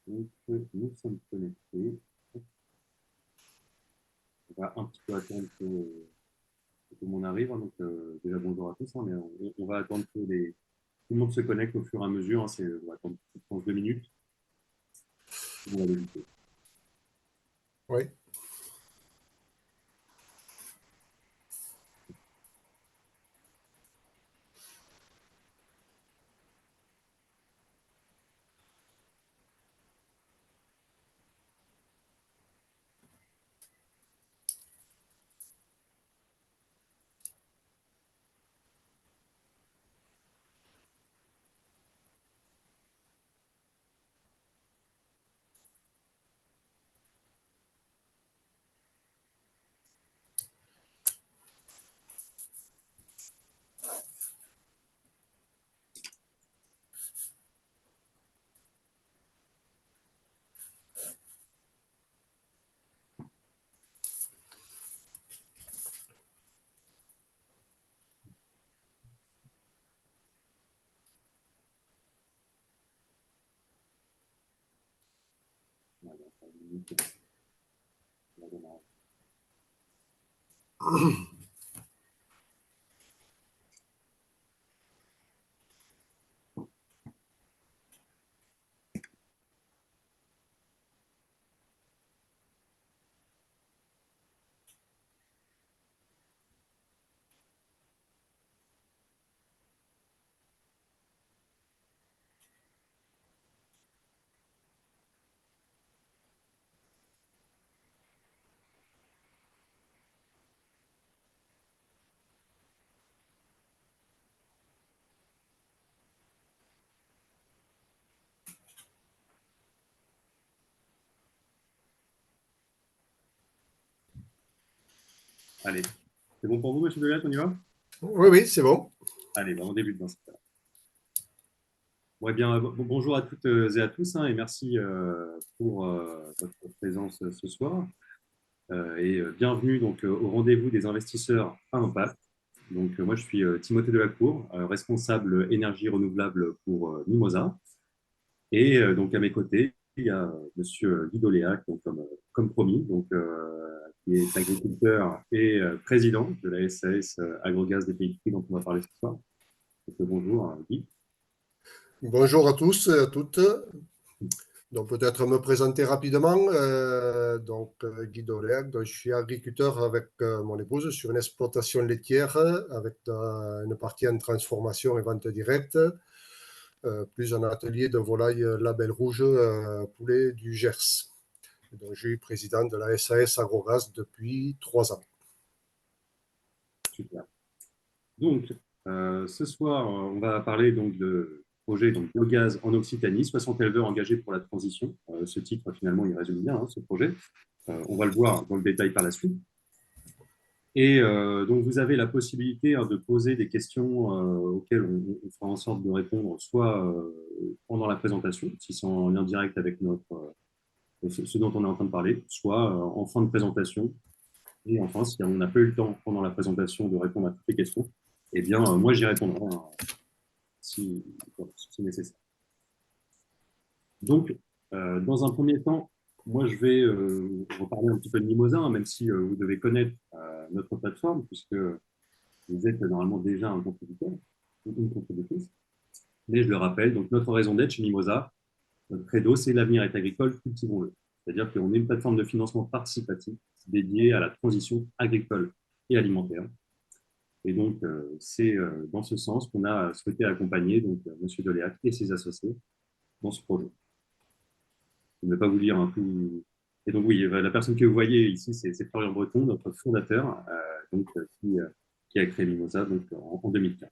Donc, nous sommes connectés. On va un petit peu attendre que tout le monde arrive, hein. Donc, déjà, bonjour à tous, hein, mais on va attendre que tout le monde se connecte au fur et à mesure, hein. On va attendre, je pense, 2 minutes. On va débuter. Oui. On va attendre 2 minutes. On va démarrer. Allez, c'est bon pour vous, monsieur Delat, on y va? Oui, oui, c'est bon. Allez, on débute dans ce cas. Ouais, bien, bonjour à toutes et à tous, hein, et merci pour votre présence ce soir. Bienvenue donc, au rendez-vous des investisseurs à impact. Donc, moi, je suis Timothée Delacour, responsable énergie renouvelable pour Mimosa. Donc, à mes côtés, il y a monsieur Guy Doléac, donc, comme promis, donc, qui est agriculteur et président de la SAS Agrogaz des Pays de Puy, dont on va parler ce soir. Donc, bonjour, Guy. Bonjour à tous et à toutes. Donc, peut-être me présenter rapidement. Guy Doléac, donc, je suis agriculteur avec mon épouse sur une exploitation laitière avec une partie en transformation et vente directe, plus un atelier de volaille label rouge poulet du Gers. Donc, je suis président de la SAS Agrogaz depuis 3 ans. Super. Donc, ce soir, on va parler donc de projet donc, biogaz en Occitanie, 60 éleveurs engagés pour la transition. Ce titre, finalement, il résume bien, hein, ce projet. On va le voir dans le détail par la suite. Donc, vous avez la possibilité, hein, de poser des questions auxquelles on fera en sorte de répondre, soit pendant la présentation, si c'est en lien direct avec ce dont on est en train de parler, soit en fin de présentation. Et enfin, si on n'a pas eu le temps pendant la présentation de répondre à toutes les questions, eh bien, moi, j'y répondrai, hein, si c'est nécessaire. Donc, dans un premier temps, moi, je vais reparler un petit peu de Mimosa, hein, même si vous devez connaître notre plateforme, puisque vous êtes normalement déjà un contributeur, une contributrice. Mais je le rappelle, donc notre raison d'être chez Mimosa, notre credo, c'est l'avenir est agricole, cultivons-le. C'est-à-dire qu'on est une plateforme de financement participatif dédiée à la transition agricole et alimentaire. Et donc, c'est dans ce sens qu'on a souhaité accompagner donc, M. Deléac et ses associés dans ce projet. Je ne vais pas vous lire un peu. Et donc, oui, la personne que vous voyez ici, c'est Florian Breton, notre fondateur, qui a créé Mimosa donc, en 2015.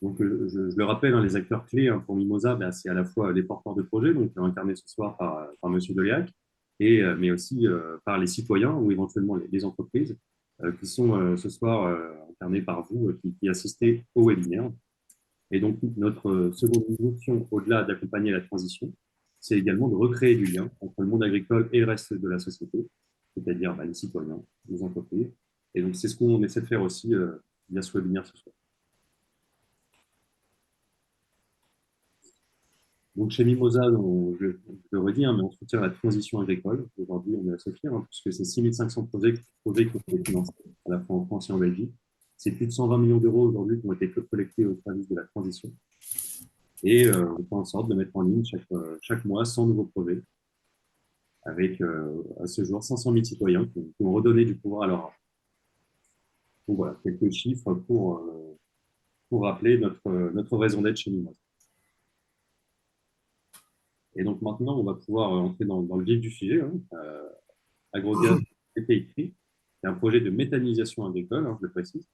Donc, je le rappelle, hein, les acteurs clés, hein, pour Mimosa, ben, c'est à la fois les porteurs de projets, donc incarnés ce soir par M. Deléac, mais aussi par les citoyens ou éventuellement les entreprises, qui sont ce soir incarnés par vous, qui assistez au webinaire. Et donc, notre seconde mission, au-delà d'accompagner la transition, c'est également de recréer du lien entre le monde agricole et le reste de la société, c'est-à-dire les citoyens, les entreprises. Et donc, c'est ce qu'on essaie de faire aussi via ce webinaire ce soir. Donc chez Mimosa, je le redis, hein, mais on soutient la transition agricole. Aujourd'hui, on est assez fiers, hein, puisque c'est 6500 projets qui ont été financés, à la fois en France et en Belgique. C'est plus de 120 millions d'euros aujourd'hui qui ont été collectés au service de la transition. Et on fait en sorte de mettre en ligne chaque mois 100 nouveaux projets, avec à ce jour 500 000 citoyens qui ont redonné du pouvoir à leur art. Donc voilà, quelques chiffres pour rappeler notre raison d'être chez Mimosa. Et donc maintenant, on va pouvoir entrer dans le vif du sujet. Hein. Agrogaz PPI, c'est un projet de méthanisation agricole, hein, je le précise.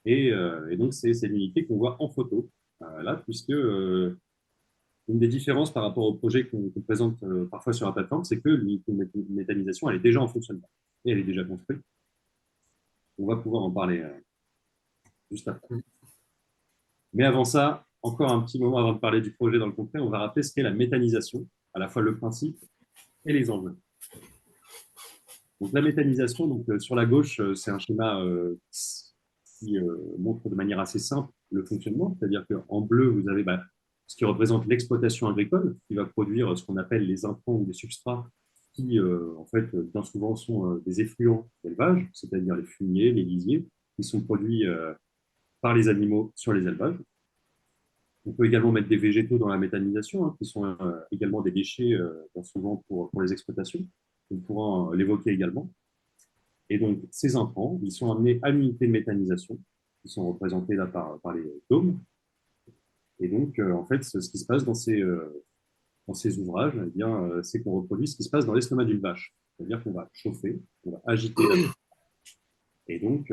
Et donc, c'est l'unité qu'on voit en photo, là, puisque une des différences par rapport au projet qu'on présente parfois sur la plateforme, c'est que l'unité de méthanisation, elle est déjà en fonctionnement et elle est déjà construite. On va pouvoir en parler juste après. Mais avant ça, encore un petit moment avant de parler du projet dans le concret, on va rappeler ce qu'est la méthanisation, à la fois le principe et les enjeux. Donc la méthanisation, donc, sur la gauche, c'est un schéma qui montre de manière assez simple le fonctionnement, c'est-à-dire qu'en bleu, vous avez ce qui représente l'exploitation agricole, qui va produire ce qu'on appelle les intrants ou les substrats, qui en fait bien souvent sont des effluents d'élevage, c'est-à-dire les fumiers, les lisiers, qui sont produits par les animaux sur les élevages. On peut également mettre des végétaux dans la méthanisation, hein, qui sont également des déchets bien souvent pour les exploitations. On pourra l'évoquer également. Et donc, ces intrants, ils sont amenés à l'unité de méthanisation, qui sont représentés là par les dômes. Et donc, en fait, ce qui se passe dans ces ouvrages, eh bien, c'est qu'on reproduit ce qui se passe dans l'estomac d'une vache. C'est-à-dire qu'on va chauffer, on va agiter la vache. Et donc,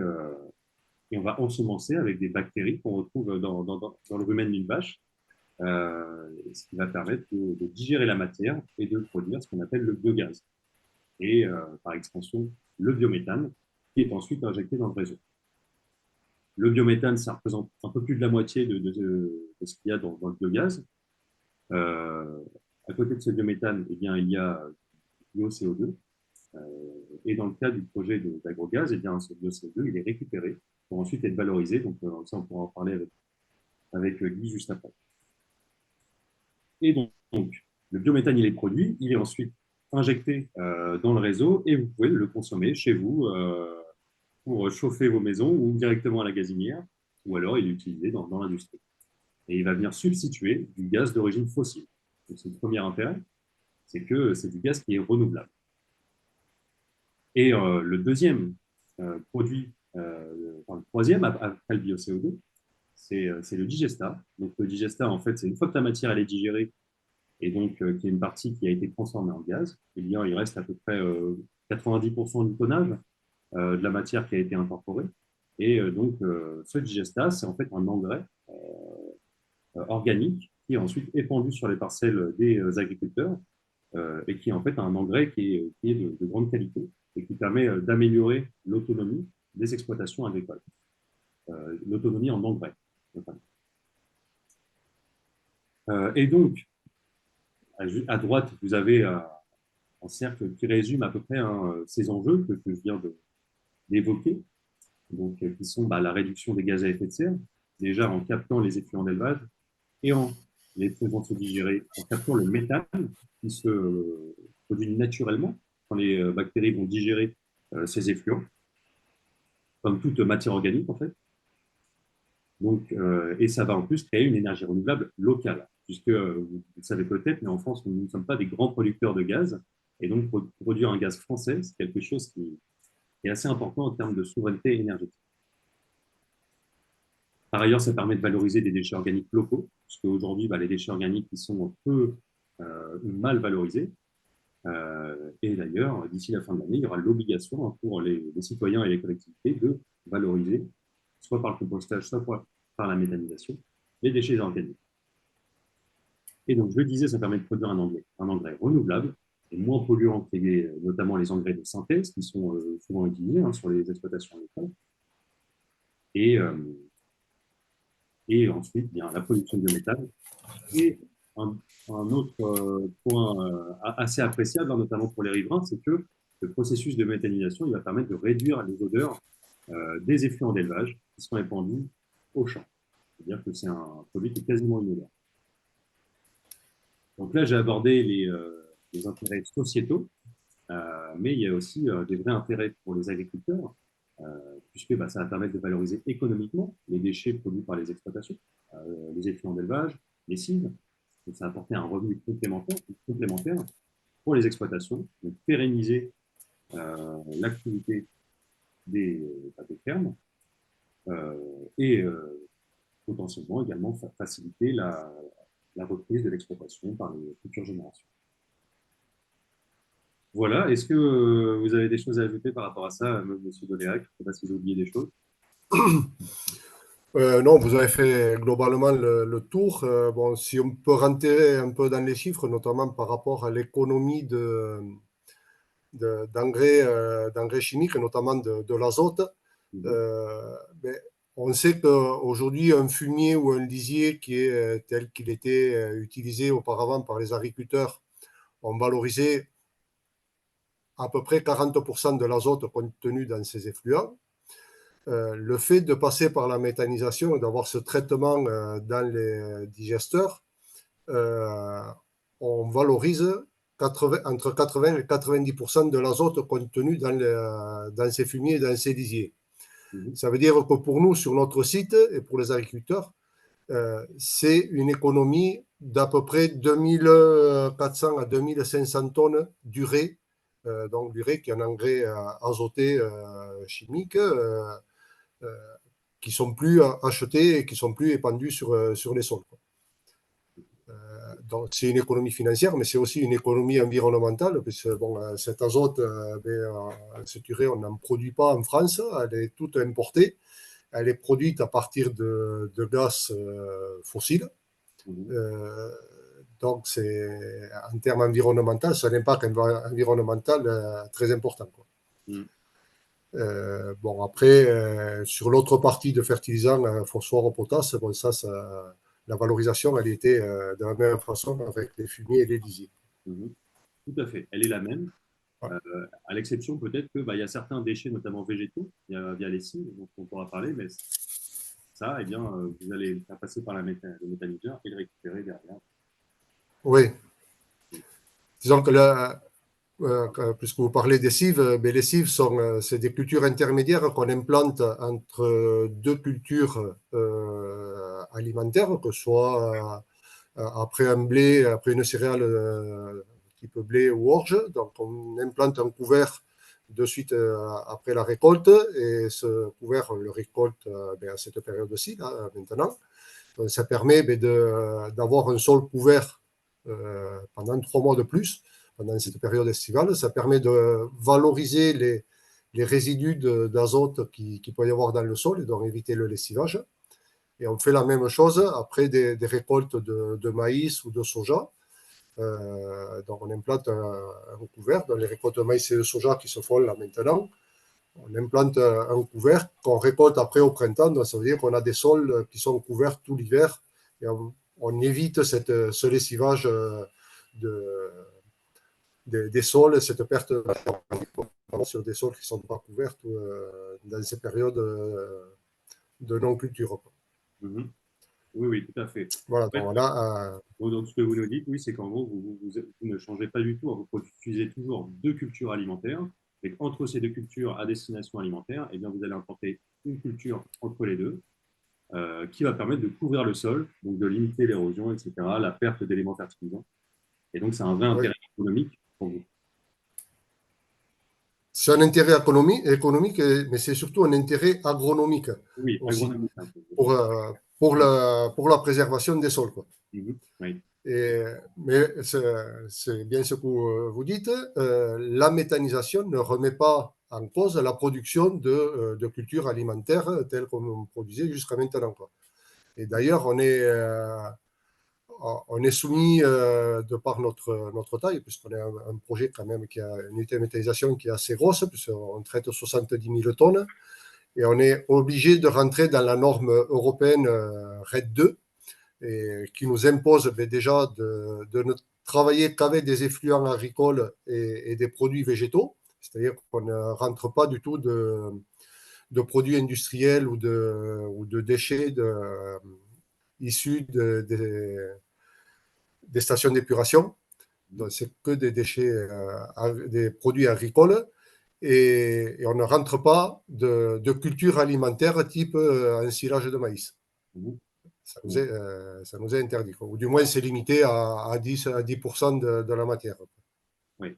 et on va ensemencer avec des bactéries qu'on retrouve dans le rumen d'une vache, ce qui va permettre de digérer la matière et de produire ce qu'on appelle le biogaz. Et par extension, le biométhane, qui est ensuite injecté dans le réseau. Le biométhane, ça représente un peu plus de la moitié de ce qu'il y a dans le biogaz. À côté de ce biométhane, eh bien, il y a du bio-CO2. Et dans le cas du projet d'agrogaz, eh bien, ce bio-CO2, il est récupéré pour ensuite être valorisé. Donc, ça, on pourra en parler avec Guy juste après. Et donc, le biométhane, il est produit, il est ensuite injecté dans le réseau et vous pouvez le consommer chez vous pour chauffer vos maisons ou directement à la gazinière, ou alors il est utilisé dans l'industrie. Et il va venir substituer du gaz d'origine fossile. C'est le premier intérêt, c'est que c'est du gaz qui est renouvelable. Et le deuxième produit, enfin, le troisième après le bio-CO2, c'est le digestat. Donc le digestat, en fait, c'est une fois que la matière elle est digérée, et donc qui est une partie qui a été transformée en gaz, eh bien, il reste à peu près 90% du tonnage de la matière qui a été incorporée. Et donc, ce digestat, c'est en fait un engrais organique qui est ensuite épandu sur les parcelles des agriculteurs et qui est en fait un engrais qui est de grande qualité et qui permet d'améliorer l'autonomie des exploitations agricoles, l'autonomie en engrais notamment. Et donc, à droite, vous avez un cercle qui résume à peu près ces enjeux que je viens d'évoquer, donc, qui sont la réduction des gaz à effet de serre, déjà en captant les effluents d'élevage et en les faisant se digérer, en captant le méthane qui se produit naturellement quand les bactéries vont digérer ces effluents, comme toute matière organique en fait. Donc, et ça va en plus créer une énergie renouvelable locale, puisque vous le savez peut-être, mais en France, nous ne sommes pas des grands producteurs de gaz, et donc produire un gaz français, c'est quelque chose qui est assez important en termes de souveraineté énergétique. Par ailleurs, ça permet de valoriser des déchets organiques locaux, puisque aujourd'hui, les déchets organiques ils sont peu ou mal valorisés. Et d'ailleurs, d'ici la fin de l'année, il y aura l'obligation pour les citoyens et les collectivités de valoriser, soit par le compostage, soit par la méthanisation, les déchets organiques. Et donc, je le disais, ça permet de produire un engrais renouvelable et moins polluant que notamment les engrais de synthèse qui sont souvent utilisés sur les exploitations agricoles. Et ensuite, bien, la production de biométhane. Et un autre point assez appréciable, notamment pour les riverains, c'est que le processus de méthanisation il va permettre de réduire les odeurs des effluents d'élevage qui sont épandus au champ. C'est-à-dire que c'est un produit qui est quasiment inodore. Donc là, j'ai abordé les intérêts sociétaux, mais il y a aussi des vrais intérêts pour les agriculteurs, puisque bah, ça va permettre de valoriser économiquement les déchets produits par les exploitations, les effluents d'élevage, les cives. Donc ça va apporter un revenu complémentaire pour les exploitations, donc pérenniser l'activité des fermes et potentiellement également faciliter la reprise de l'exploitation par les futures générations. Voilà, est-ce que vous avez des choses à ajouter par rapport à ça, Monsieur Doléac? Je ne sais pas si vous avez oublié des choses. Non, vous avez fait globalement le tour. Bon, si on peut rentrer un peu dans les chiffres, notamment par rapport à l'économie d'engrais chimiques, notamment de l'azote, Mhm. ben, on sait qu'aujourd'hui, un fumier ou un lisier qui est tel qu'il était utilisé auparavant par les agriculteurs ont valorisé à peu près 40% de l'azote contenu dans ces effluents. Le fait de passer par la méthanisation et d'avoir ce traitement dans les digesteurs, euh, on valorise entre 80 et 90% de l'azote contenu dans ces fumiers et dans ces lisiers. Mhm. Ça veut dire que pour nous, sur notre site et pour les agriculteurs, c'est une économie d'à peu près 2400 à 2500 tonnes d'urée, donc l'urée qui est un engrais azoté chimique, euh, qui sont plus achetés et qui sont plus épandus sur les sols. Donc c'est une économie financière, mais c'est aussi une économie environnementale, puisque bon, cet azote, cette urée, on n'en produit pas en France, elle est toute importée, elle est produite à partir de gaz fossiles. Mhm. Euh, donc, en termes environnementaux, c'est un impact environnemental très important, quoi. Mhm. Bon, après, sur l'autre partie de fertilisants, phosphore ou potasse, bon, la valorisation, elle était de la même façon avec les fumiers et les lisiers. Mhm. Tout à fait, elle est la même, Ouais. à l'exception peut-être que bah, il y a certains déchets, notamment végétaux, via les cimes, dont on pourra parler, mais ça, eh bien, vous allez le faire passer par le méthaniseur et le récupérer derrière. Oui, disons que là, puisque vous parlez des cives, mais les cives c'est des cultures intermédiaires qu'on implante entre deux cultures alimentaires, que ce soit après un blé, après une céréale type blé ou orge. Donc on implante un couvert de suite après la récolte, et ce couvert, on le récolte à cette période-ci, là, maintenant. Donc, ça permet d'avoir un sol couvert pendant 3 mois de plus, pendant cette période estivale. Ça permet de valoriser les résidus d'azote qu'il peut y avoir dans le sol et donc éviter le lessivage. Et on fait la même chose après des récoltes de maïs ou de soja. Donc on implante un couvert dans les récoltes de maïs et de soja qui se font là maintenant. On implante un couvert qu'on récolte après au printemps. Donc ça veut dire qu'on a des sols qui sont couverts tout l'hiver. Et on évite ce lessivage des sols, cette perte sur des sols qui ne sont pas couverts dans ces périodes de non-culture. Mhm. Oui, oui, tout à fait. Voilà, En donc fait, on a, donc, ce que vous nous dites, oui, c'est qu'en gros, vous ne changez pas du tout, vous produisez toujours deux cultures alimentaires, et entre ces deux cultures à destination alimentaire, eh bien, vous allez implanter une culture entre les deux, qui va permettre de couvrir le sol, donc de limiter l'érosion, etc., la perte d'éléments fertilisants. Et donc, c'est un vrai oui, intérêt économique pour vous. c'est un intérêt économique, mais c'est surtout un intérêt agronomique Oui, aussi agronomique, un peu. pour la préservation des sols, quoi. Mhm. Oui. Mais c'est bien ce que vous dites. La méthanisation ne remet pas en cause la production de cultures alimentaires telles qu'on produisait jusqu'à maintenant, quoi. Et d'ailleurs, on est soumis, de par notre taille, puisqu'on est un projet quand même qui a une unité de méthanisation qui est assez grosse, puisqu'on traite 70 000 tonnes, et on est obligé de rentrer dans la norme européenne RED 2, et qui nous impose déjà de ne travailler qu'avec des effluents agricoles et des produits végétaux, c'est-à-dire qu'on ne rentre pas du tout de produits industriels ou de déchets issus des stations d'épuration. Donc, c'est que des déchets, des produits agricoles. Et on ne rentre pas de culture alimentaire type ensilage de maïs. Mhm. Ça nous est interdit. Ou du moins, c'est limité à 10, à 10% de la matière. Oui.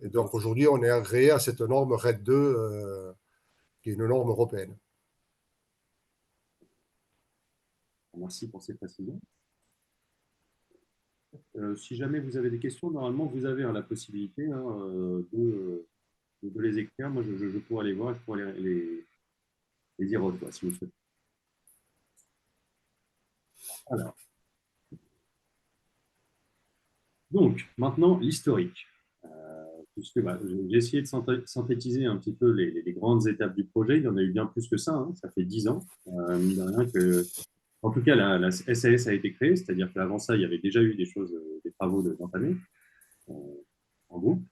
Et donc, aujourd'hui, on est agréé à cette norme RED 2, qui est une norme européenne. Merci pour ces précisions. Si jamais vous avez des questions, normalement, vous avez la possibilité de les écrire. Moi, je pourrais les voir, je pourrais les y revoir si vous souhaitez. Alors, donc, maintenant, l'historique. Puisque j'ai essayé de synthétiser un petit peu les grandes étapes du projet. Il y en a eu bien plus que ça. Hein. Ça fait 10 ans, mine de rien, que, en tout cas, la SAS a été créée. C'est-à-dire qu'avant ça, il y avait déjà eu des choses, des travaux d'entamés en groupe.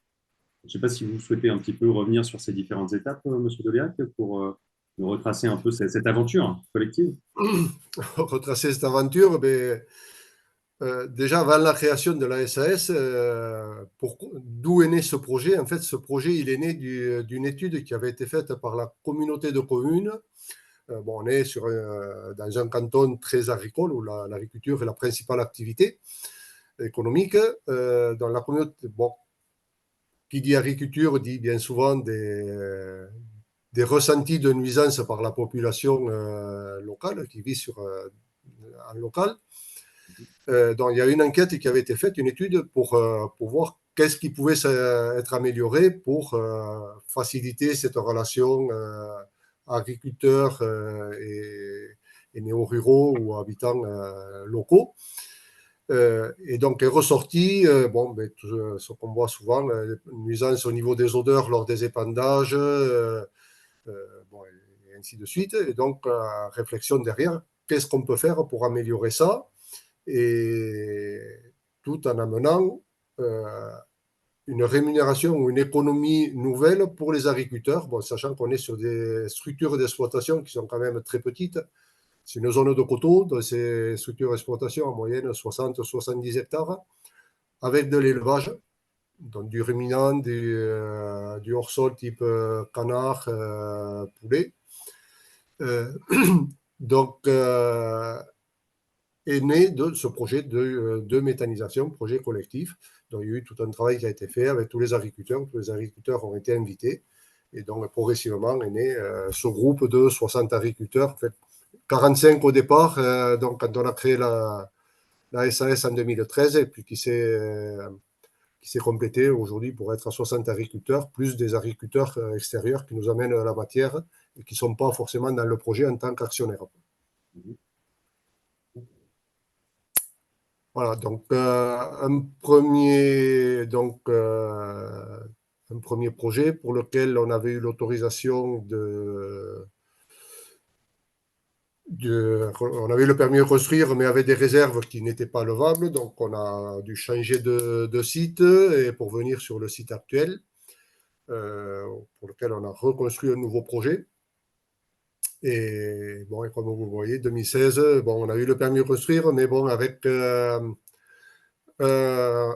Je ne sais pas si vous souhaitez un petit peu revenir sur ces différentes étapes, Monsieur Doléac, pour nous retracer un peu cette aventure collective. Retracer cette aventure, mais déjà avant la création de la SAS, d'où est né ce projet? En fait, ce projet, il est né d'une étude qui avait été faite par la communauté de communes. Bon, on est dans un canton très agricole où l'agriculture est la principale activité économique. Dans la communauté, bon, qui dit agriculture dit bien souvent des ressentis de nuisance par la population locale qui vit en local. Donc, il y a une enquête qui avait été faite, une étude pour voir qu'est-ce qui pouvait être amélioré pour faciliter cette relation agriculteurs et néo-ruraux ou habitants locaux. Et donc est ressorti tout ce qu'on voit souvent, nuisance au niveau des odeurs lors des épandages, et ainsi de suite. Et donc, réflexion derrière, qu'est-ce qu'on peut faire pour améliorer ça, et tout en amenant une rémunération ou une économie nouvelle pour les agriculteurs, bon, sachant qu'on est sur des structures d'exploitation qui sont quand même très petites. C'est une zone de coteaux, dans ces structures d'exploitation en moyenne 60-70 hectares, avec de l'élevage, donc du ruminant, du hors-sol type canard, poulet. Donc, est né de ce projet de méthanisation, projet collectif. Donc, il y a eu tout un travail qui a été fait avec tous les agriculteurs. Tous les agriculteurs ont été invités. Et donc, progressivement, est né ce groupe de 60 agriculteurs. En fait, 45 au départ, donc quand on a créé la SAS en 2013, et puis qui s'est complété aujourd'hui pour être à 60 agriculteurs, plus des agriculteurs extérieurs qui nous amènent la matière et qui ne sont pas forcément dans le projet en tant qu'actionnaires. Voilà, donc un premier projet pour lequel on avait eu l'autorisation on avait le permis de construire, mais avec des réserves qui n'étaient pas levables. Donc, on a dû changer de site et pour venir sur le site actuel, pour lequel on a reconstruit un nouveau projet. Et bon, et comme vous voyez, 2016, bon, on a eu le permis de construire, mais bon, avec un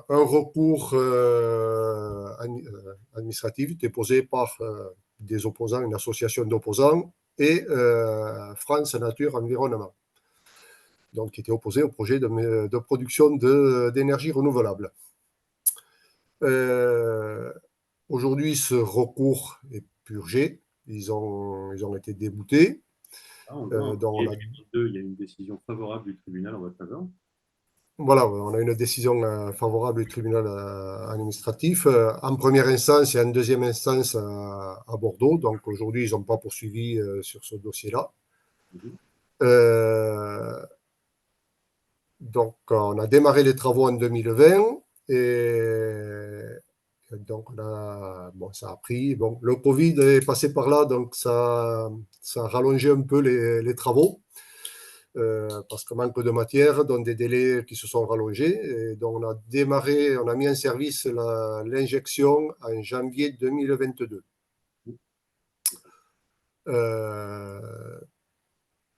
recours administratif déposé par des opposants, une association d'opposants, et France Nature Environnement, donc qui était opposé au projet de production d'énergie renouvelable. Aujourd'hui, ce recours est purgé. Ils ont été déboutés. Il y a une décision favorable du tribunal en votre faveur. Voilà, on a une décision favorable du tribunal administratif en première instance et en deuxième instance à Bordeaux. Donc aujourd'hui, ils n'ont pas poursuivi sur ce dossier-là. Donc on a démarré les travaux en 2020 et donc ça a pris. Bon, le Covid est passé par là, donc ça a rallongé un peu les travaux. Parce que manque de matière, donc des délais qui se sont rallongés. Et donc on a mis en service l'injection en janvier 2022.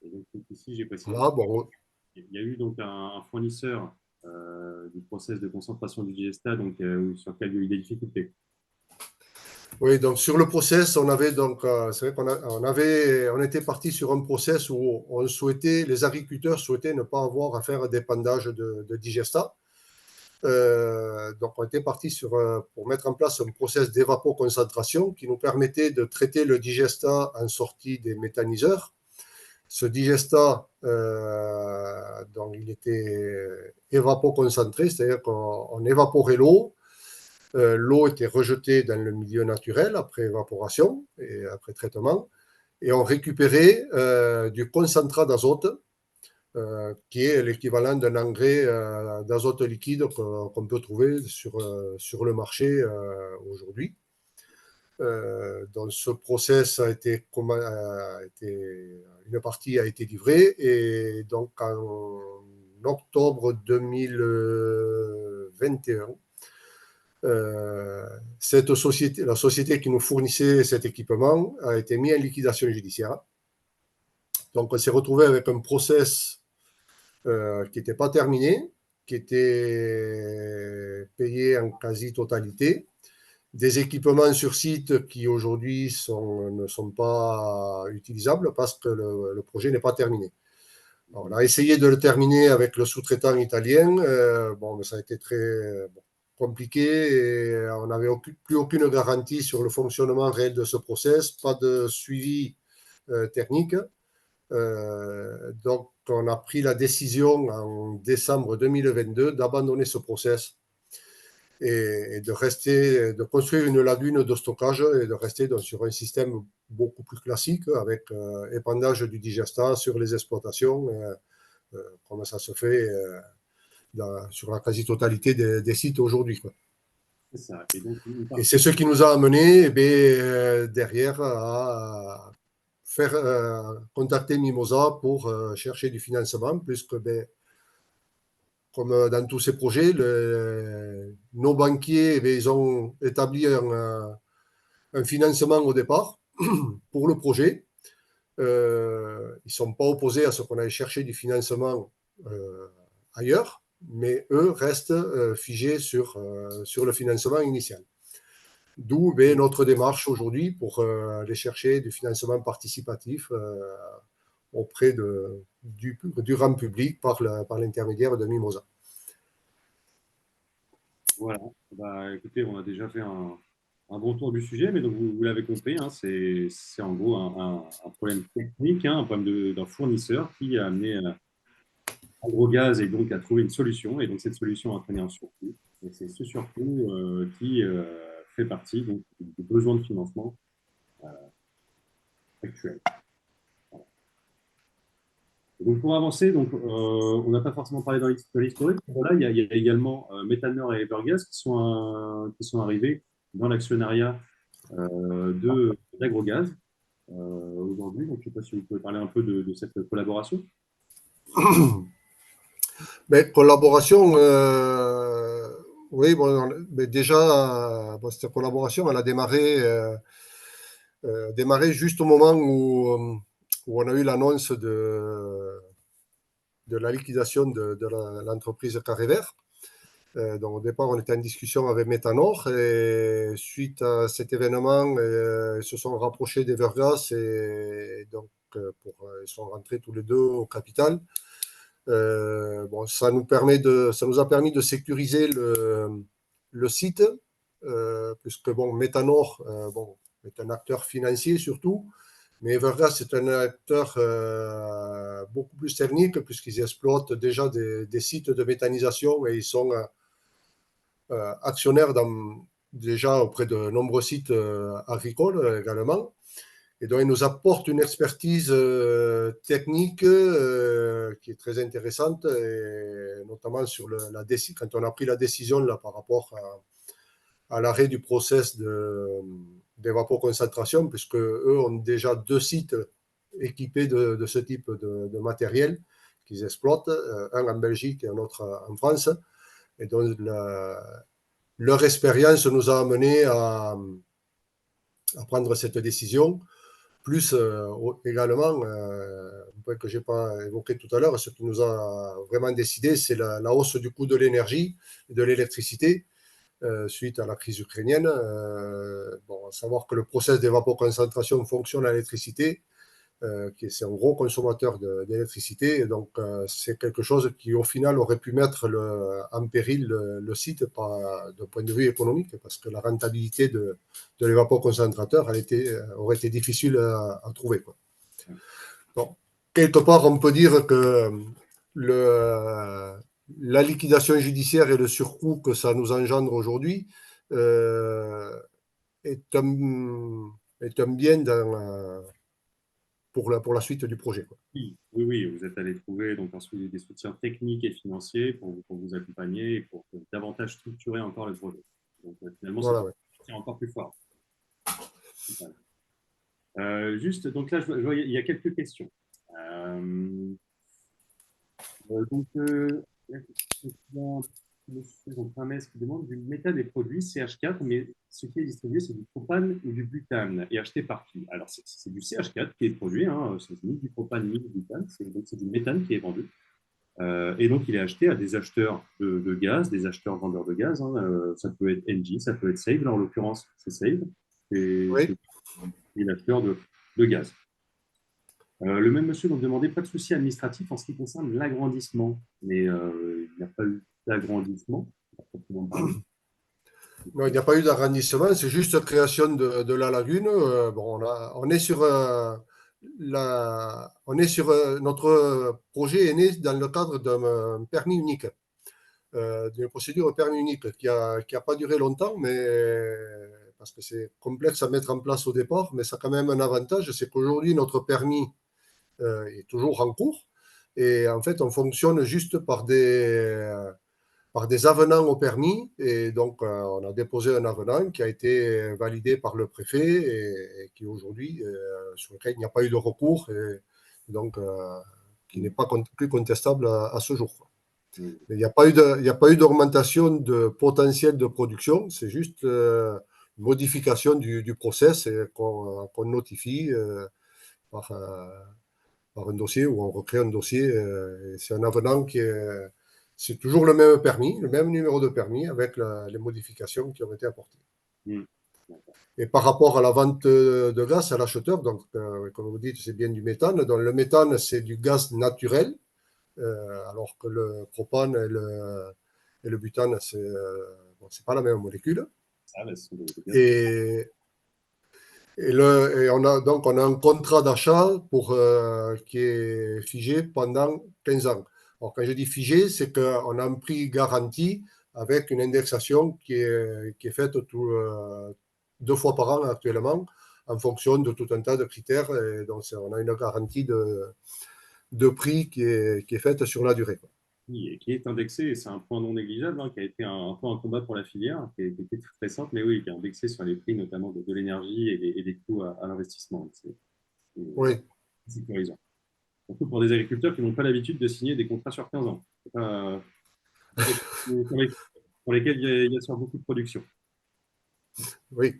Et donc, ici, j'ai précisé. Voilà, bon. Il y a eu donc un fournisseur du process de concentration du digestat, donc sur lequel il y a eu des difficultés. Oui, donc sur le process, on avait donc, c'est vrai on était parti sur un process où les agriculteurs souhaitaient ne pas avoir à faire d'épandage de digestat. Donc on était parti pour mettre en place un process d'évapoconcentration qui nous permettait de traiter le digestat en sortie des méthaniseurs. Ce digestat, donc il était évapoconcentré, c'est-à-dire qu'on évaporait l'eau. L'eau était rejetée dans le milieu naturel après évaporation et après traitement, et on récupérait du concentrat d'azote, qui est l'équivalent d'un engrais d'azote liquide qu'on peut trouver sur le marché aujourd'hui. Donc ce process une partie a été livrée, et donc en octobre 2021, la société qui nous fournissait cet équipement a été mise en liquidation judiciaire. Donc on s'est retrouvé avec un process qui n'était pas terminé, qui était payé en quasi-totalité, des équipements sur site qui aujourd'hui ne sont pas utilisables parce que le projet n'est pas terminé. Alors, on a essayé de le terminer avec le sous-traitant italien. Bon, ça a été très compliqué, et on n'avait plus aucune garantie sur le fonctionnement réel de ce process, pas de suivi technique. Donc, on a pris la décision en décembre 2022 d'abandonner ce process et de construire une lagune de stockage et de rester donc sur un système beaucoup plus classique avec épandage du digestat sur les exploitations, comme ça se fait sur la quasi-totalité des sites aujourd'hui. C'est ça. Et donc, Et c'est ce qui nous a amené derrière à faire contacter Mimosa pour chercher du financement, puisque comme dans tous ces projets, nos banquiers, ils ont établi un financement au départ pour le projet. Ils ne sont pas opposés à ce qu'on aille chercher du financement ailleurs, mais eux restent figés sur le financement initial. D'où notre démarche aujourd'hui pour aller chercher du financement participatif auprès du grand public par l'intermédiaire de Mimosa. Voilà. Bah, écoutez, on a déjà fait un bon tour du sujet, mais donc vous l'avez compris, hein, c'est en gros un problème technique, hein, un problème d'un fournisseur qui a amené AgroGaz et donc a trouvé une solution, et donc cette solution a entraîné un surcoût. Et c'est ce surcoût qui fait partie donc, du besoin de financement actuel. Donc pour avancer, donc, on n'a pas forcément parlé de l'historique. Voilà, il y a également Metanor et Evergas qui sont arrivés dans l'actionnariat d'AgroGaz aujourd'hui. Donc je ne sais pas si vous pouvez parler un peu de cette collaboration. Collaboration, oui, bon, mais déjà, cette collaboration, elle a démarré juste au moment où on a eu l'annonce de la liquidation de l'entreprise Carré Vert. Donc, au départ, on était en discussion avec Metanor, et suite à cet événement, ils se sont rapprochés d'Evergas, et donc ils sont rentrés tous les deux au capital. Bon, ça nous a permis de sécuriser le site, puisque bon, Metanor est un acteur financier surtout, mais Evergas est un acteur beaucoup plus technique, puisqu'ils exploitent déjà des sites de méthanisation, et ils sont actionnaires déjà auprès de nombreux sites agricoles également. Et donc, ils nous apportent une expertise technique qui est très intéressante, et notamment quand on a pris la décision là, par rapport à l'arrêt du process d'évapoconcentration, puisque eux ont déjà 2 sites équipés de ce type de matériel qu'ils exploitent, un en Belgique et un autre en France. Et donc, leur expérience nous a amené à prendre cette décision. Plus également, un point que je n'ai pas évoqué tout à l'heure, ce qui nous a vraiment décidé, c'est la hausse du coût de l'énergie et de l'électricité suite à la crise ukrainienne. Bon, à savoir que le process d'évapoconcentration fonctionne à l'électricité, c'est un gros consommateur d'électricité. Donc, c'est quelque chose qui, au final, aurait pu mettre en péril le site d'un point de vue économique, parce que la rentabilité de l'évapoconcentrateur aurait été difficile à trouver, quoi. Donc, quelque part, on peut dire que la liquidation judiciaire et le surcoût que ça nous engendre aujourd'hui est un bien pour la suite du projet, quoi. Oui, oui, oui, vous êtes allé trouver donc des soutiens techniques et financiers pour vous accompagner et pour davantage structurer encore le projet. Donc finalement, Voilà, ouais. c'est encore plus fort. Juste, donc là, je vois, il y a quelques questions. Donc, monsieur Rames qui demande du méthane des produits CH4, mais ce qui est distribué, c'est du propane ou du butane et acheté par qui? Alors, c'est du CH4 qui est produit, hein, c'est ni du propane ni du butane, donc c'est du méthane qui est vendu. Et donc, il est acheté à des acheteurs de gaz, des acheteurs vendeurs de gaz, hein. Ça peut être Engie, ça peut être Save. Là, en l'occurrence, c'est Save. Oui. C'est l'acheteur de gaz. Le même monsieur donc demandait pas de souci administratif en ce qui concerne l'agrandissement, mais il n'y a pas eu d'agrandissement. Non, il n'y a pas eu d'agrandissement, c'est juste création de la lagune. Bon, on est sur, notre projet est né dans le cadre d'un permis unique, d'une procédure permis unique qui a pas duré longtemps, mais parce que c'est complexe à mettre en place au départ, mais ça a quand même un avantage, c'est qu'aujourd'hui notre permis est toujours en cours et en fait on fonctionne juste par des avenants au permis. Et donc, on a déposé un avenant qui a été validé par le préfet et qui aujourd'hui, sur lequel il n'y a pas eu de recours et donc qui n'est pas plus contestable à ce jour. Mm. Il n'y a pas eu d'augmentation de potentiel de production, c'est juste une modification du process qu'on notifie par, par un dossier ou on recrée un dossier. C'est un avenant c'est toujours le même permis, le même numéro de permis avec les modifications qui ont été apportées. Mm. Et par rapport à la vente de gaz à l'acheteur, donc comme vous dites, c'est bien du méthane. Donc le méthane, c'est du gaz naturel, alors que le propane et le butane, c'est pas la même molécule. Ça, là, Et, on a un contrat d'achat qui est figé pendant 15 ans. Alors, quand je dis figé, c'est qu'on a un prix garanti avec une indexation qui est faite deux fois par an actuellement en fonction de tout un tas de critères. Et donc, on a une garantie de prix qui est faite sur la durée, quoi. et qui est indexé, et c'est un point non négligeable, hein, qui a été un peu un combat pour la filière, qui était très récente, mais oui, qui est indexé sur les prix notamment de l'énergie et des coûts à l'investissement. Oui. Sécurisant. Surtout pour des agriculteurs qui n'ont pas l'habitude de signer des contrats sur 15 ans. Pour lesquels il y a sur beaucoup de production. Oui.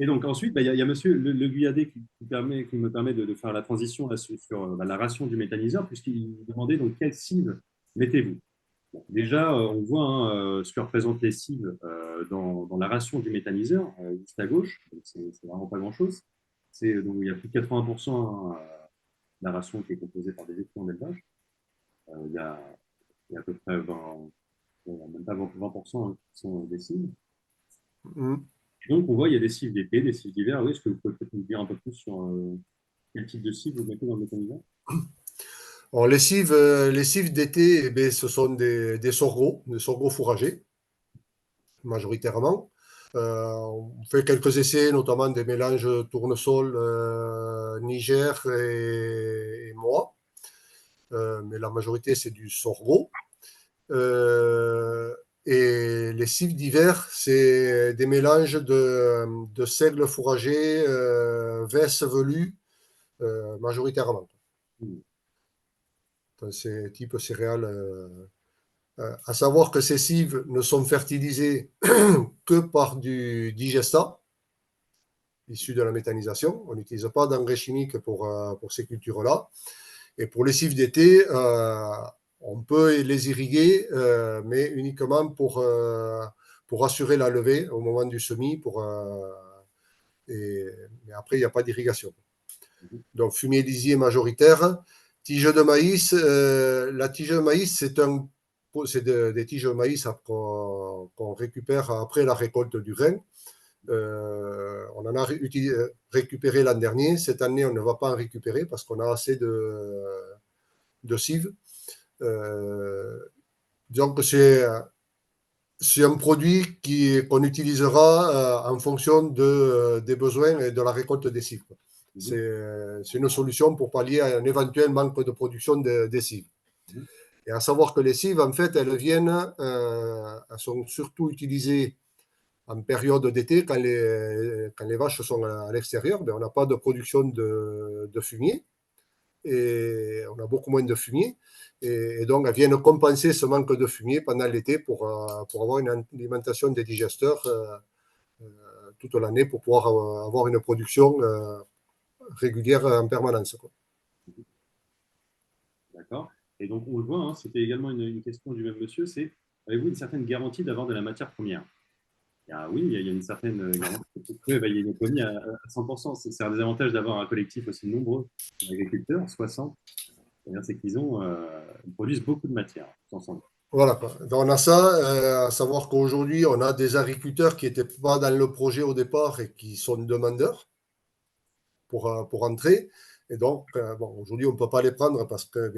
Et donc ensuite, bah, il y a monsieur Le Guyadé qui me permet de faire la transition là, sur la ration du méthaniseur, puisqu'il demandait donc quelle cible mettez-vous. Bon, déjà, on voit hein, ce que représentent les cibles dans la ration du méthaniseur, juste à gauche. C'est vraiment pas grand-chose. Donc, il y a plus de 80% hein, de la ration qui est composée par des équipements d'élevage. Il y a à peu près 20, même pas 20% hein, qui sont des cibles. Mm. Et donc, on voit, il y a des cibles d'été, des cibles d'hiver. Oui, est-ce que vous pouvez peut-être nous dire un peu plus sur quel type de cible vous mettez dans le méthaniseur? Alors, les cives d'été, eh bien, ce sont des sorgho fourragés, majoritairement. On fait quelques essais, notamment des mélanges tournesol, Niger et Moa. Mais la majorité, c'est du sorgho. Et les cives d'hiver, c'est des mélanges de seigle fourragé, vesse velue, majoritairement. Hmm. Dans ces types céréales. À savoir que ces cives ne sont fertilisées que par du digestat. issus de la méthanisation. On n'utilise pas d'engrais chimiques pour ces cultures-là. Et pour les cives d'été, on peut les irriguer, mais uniquement pour assurer la levée au moment du semis. Mais après, il n'y a pas d'irrigation. Donc, fumier lisier majoritaire. Tige de maïs. La tige de maïs, c'est des tiges de maïs qu'on récupère après la récolte du grain. On en a récupéré l'an dernier. Cette année, on ne va pas en récupérer parce qu'on a assez de cives. Donc, c'est un produit qu'on utilisera en fonction des besoins et de la récolte des cives. C'est une solution pour pallier à un éventuel manque de production des cives. Et à savoir que les cives, en fait, elles sont surtout utilisées en période d'été, quand les vaches sont à l'extérieur. On n'a pas de production de fumier et on a beaucoup moins de fumier. Et donc, elles viennent compenser ce manque de fumier pendant l'été pour avoir une alimentation des digesteurs toute l'année pour pouvoir avoir une production régulière en permanence. D'accord. Et donc, on le voit, hein, c'était également une question du même monsieur, c'est avez-vous une certaine garantie d'avoir de la matière première? Oui, il y a une certaine garantie. Il y a une autonomie à 100%. C'est un des avantages d'avoir un collectif aussi nombreux d'agriculteurs, 60. C'est qu'ils ils produisent beaucoup de matière ensemble. Voilà. Donc on a ça, à savoir qu'aujourd'hui, on a des agriculteurs qui n'étaient pas dans le projet au départ et qui sont demandeurs pour entrer. Et donc, aujourd'hui, on ne peut pas les prendre parce que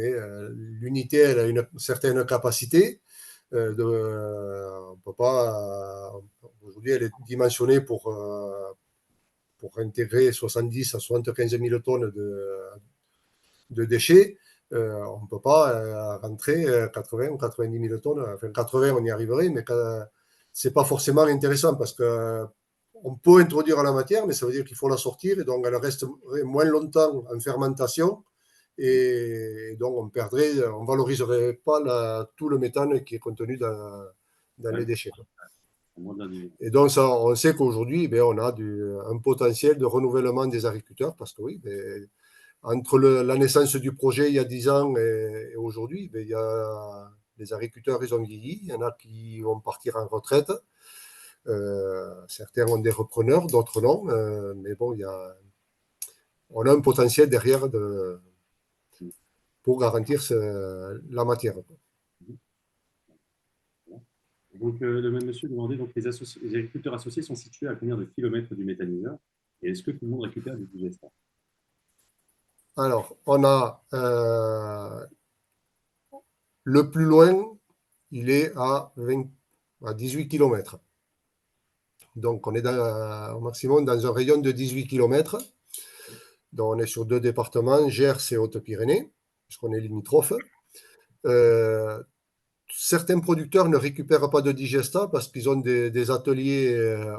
l'unité, elle a une certaine capacité. On peut pas. Aujourd'hui, elle est dimensionnée pour intégrer 70 à 75 000 tonnes de déchets. On ne peut pas rentrer 80 ou 90 000 tonnes. Enfin, 80, on y arriverait, mais ce n'est pas forcément intéressant parce que on peut introduire la matière, mais ça veut dire qu'il faut la sortir et donc elle reste moins longtemps en fermentation et donc on ne valoriserait pas tout le méthane qui est contenu dans les déchets. Et donc, ça, on sait qu'aujourd'hui, on a un potentiel de renouvellement des agriculteurs parce que oui, entre la naissance du projet il y a 10 ans et aujourd'hui, les agriculteurs, ils ont vieilli. Il y en a qui vont partir en retraite. Certains ont des repreneurs, d'autres non. Mais bon, on a un potentiel derrière pour garantir la matière. Donc, le même monsieur demandait, donc, les agriculteurs associés sont situés à combien de kilomètres du méthaniseur? Et est-ce que tout le monde récupère du digesta? Alors, on a le plus loin, il est à 18 km. Donc, on est au maximum dans un rayon de 18 km. Donc, on est sur 2 départements, Gers et Hautes-Pyrénées, puisqu'on est limitrophe. Certains producteurs ne récupèrent pas de digesta parce qu'ils ont des ateliers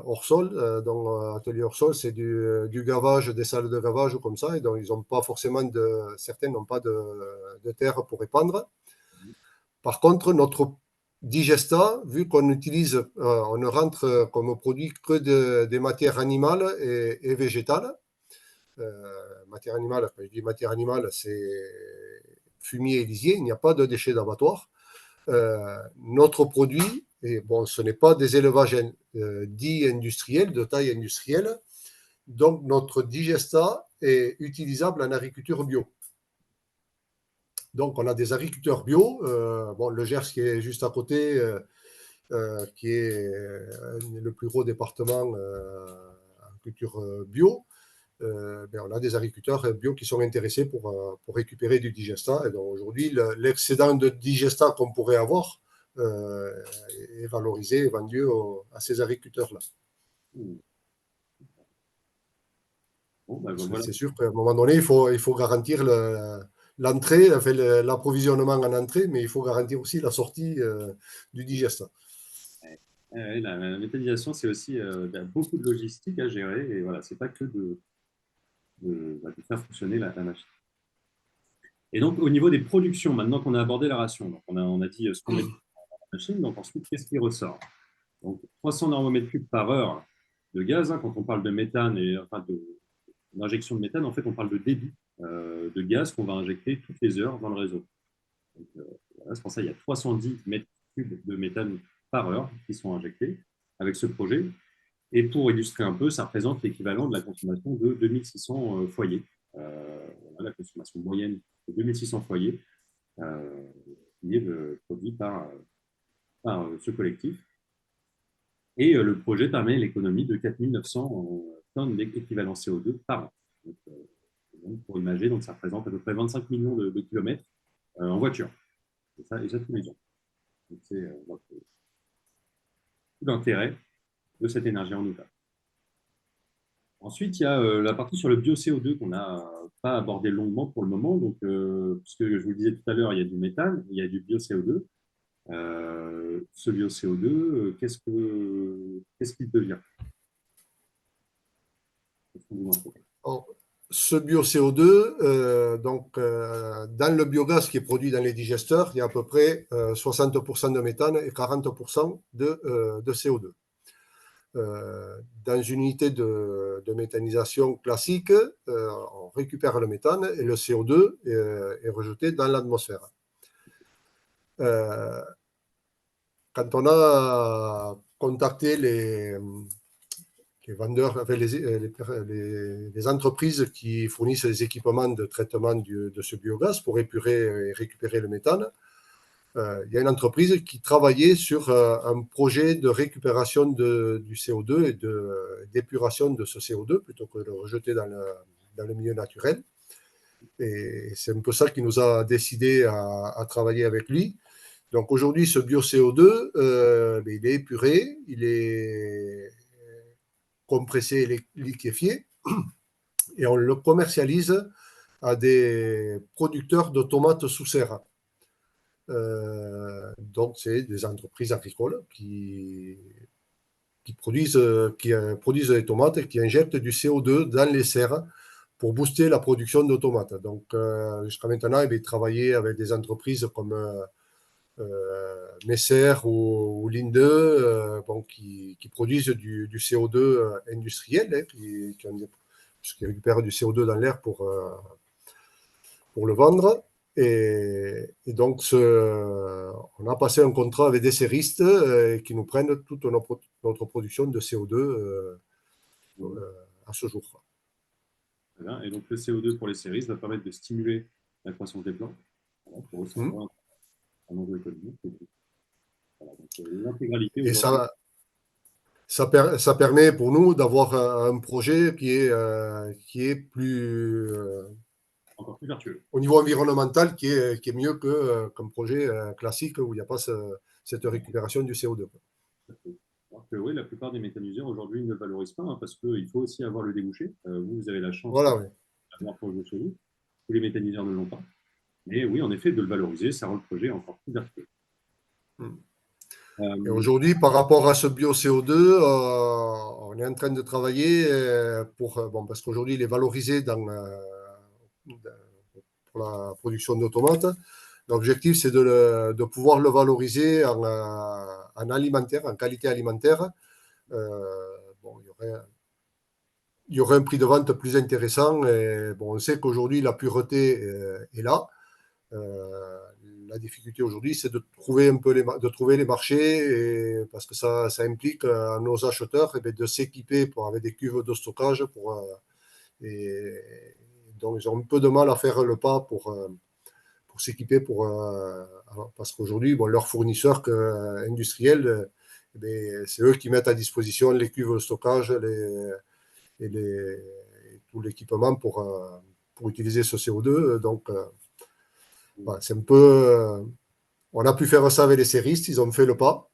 hors sol. Donc, atelier hors sol, c'est du gavage, des salles de gavage comme ça. Et donc, ils n'ont pas forcément certains n'ont pas de terre pour épandre. Par contre, notre digesta, vu qu'on utilise, on ne rentre comme produit que des matières animales et végétales. Matière animale, quand je dis matière animale, c'est fumier et lisier. Il n'y a pas de déchets d'abattoir. Notre produit, et bon, ce n'est pas des élevages dits industriels, de taille industrielle, donc notre digesta est utilisable en agriculture bio. Donc on a des agriculteurs bio, le Gers qui est juste à côté, qui est le plus gros département en culture bio. On a des agriculteurs bio qui sont intéressés pour récupérer du digesta. Et donc aujourd'hui, l'excédent de digesta qu'on pourrait avoir est valorisé et vendu à ces agriculteurs-là. Voilà. C'est sûr qu'à un moment donné, il faut garantir l'entrée, l'approvisionnement en entrée, mais il faut garantir aussi la sortie du digesta. La méthanisation, c'est aussi beaucoup de logistique à gérer. Et voilà, c'est pas que de faire fonctionner la machine. Et donc, au niveau des productions, maintenant qu'on a abordé la ration, donc on a dit ce qu'on met dans la machine, donc ensuite, qu'est-ce qui ressort? Donc, 300 normomètres cubes par heure de gaz. Hein. Quand on parle de méthane et enfin d'injection de méthane, en fait, on parle de débit de gaz qu'on va injecter toutes les heures dans le réseau. Donc, voilà, c'est pour ça qu'il y a 310 mètres cubes de méthane par heure qui sont injectés avec ce projet. Et pour illustrer un peu, ça représente l'équivalent de la consommation de 2600 foyers. Voilà, la consommation moyenne de 2600 foyers qui est produit par ce collectif. Et le projet permet l'économie de 4900 tonnes d'équivalent CO2 par an. Donc, pour imager, donc ça représente à peu près 25 millions de kilomètres en voiture. Et ça tous les ans. Donc, c'est tout l'intérêt de cette énergie renouvelable. Ensuite, il y a la partie sur le bio-CO2 qu'on n'a pas abordé longuement pour le moment. Donc, puisque je vous le disais tout à l'heure, il y a du méthane, il y a du bio-CO2. Ce bio-CO2, qu'est-ce qu'il devient? Alors, ce bio-CO2, dans le biogaz qui est produit dans les digesteurs, il y a à peu près 60% de méthane et 40% de CO2. Dans une unité de méthanisation classique, on récupère le méthane et le CO2 est rejeté dans l'atmosphère. Quand on a contacté les vendeurs, enfin les entreprises qui fournissent les équipements de traitement de ce biogaz pour épurer et récupérer le méthane, il y a une entreprise qui travaillait sur un projet de récupération du CO2 et d'épuration de ce CO2 plutôt que de le rejeter dans le milieu naturel. Et c'est un peu ça qui nous a décidé à travailler avec lui. Donc aujourd'hui, ce bio-CO2, il est épuré, il est compressé et liquéfié, et on le commercialise à des producteurs de tomates sous serre. Donc, c'est des entreprises agricoles qui produisent des tomates et qui injectent du CO2 dans les serres pour booster la production de tomates. Donc, jusqu'à maintenant, il travaillait avec des entreprises comme Messer ou Linde, qui produisent du CO2 industriel, hein, qui récupèrent du CO2 dans l'air pour le vendre. Et donc, on a passé un contrat avec des serristes qui nous prennent toute notre production de CO2 à ce jour. Voilà. Et donc, le CO2 pour les séries va permettre de stimuler la croissance des plantes. Voilà, pour eux, c'est un enjeu économique. Voilà, donc, l'intégralité Et aujourd'hui. ça permet pour nous d'avoir un projet qui est plus Encore plus vertueux. au niveau environnemental, qui est mieux qu'un projet classique où il n'y a pas cette récupération du CO2. Alors que oui, la plupart des méthaniseurs aujourd'hui ne le valorisent pas, hein, parce qu'il faut aussi avoir le débouché. Vous avez la chance Voilà, oui. d'avoir proche de chez vous. Tous les méthaniseurs ne l'ont pas. Mais oui, en effet, de le valoriser, ça rend le projet encore plus vertueux. Et aujourd'hui, par rapport à ce bio-CO2, on est en train de travailler parce qu'aujourd'hui, il est valorisé pour la production de tomates. L'objectif, c'est de pouvoir le valoriser en alimentaire, en qualité alimentaire. Il y aurait un prix de vente plus intéressant. Et, on sait qu'aujourd'hui, la pureté est là. La difficulté aujourd'hui, c'est de trouver les marchés, parce que ça implique à nos acheteurs de s'équiper avec des cuves de stockage. Donc, ils ont un peu de mal à faire le pas pour s'équiper parce qu'aujourd'hui, leurs fournisseurs industriels, c'est eux qui mettent à disposition les cuves de stockage et tout l'équipement pour utiliser ce CO2. Donc, c'est un peu. On a pu faire ça avec les séristes, ils ont fait le pas.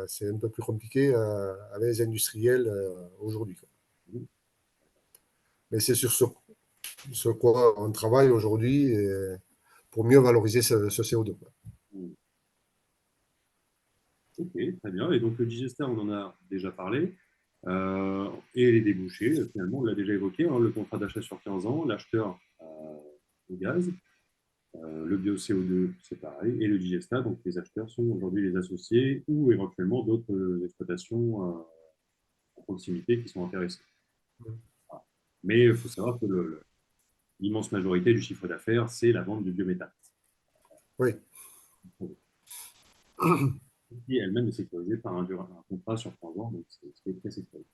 C'est un peu plus compliqué avec les industriels aujourd'hui. Mais c'est sur ce quoi on travaille aujourd'hui pour mieux valoriser ce CO2. Ok, très bien. Et donc, le digesteur, on en a déjà parlé. Et les débouchés, finalement, on l'a déjà évoqué, hein, le contrat d'achat sur 15 ans, l'acheteur au gaz, le bio-CO2, c'est pareil, et le digesta, donc les acheteurs sont aujourd'hui les associés ou éventuellement d'autres exploitations proximité qui sont intéressés. Voilà. Mais il faut savoir que l'immense majorité du chiffre d'affaires, c'est la vente du biométhane. Oui. Qui elle-même est sécurisée par un contrat sur 3 ans, donc c'est très sécurisé.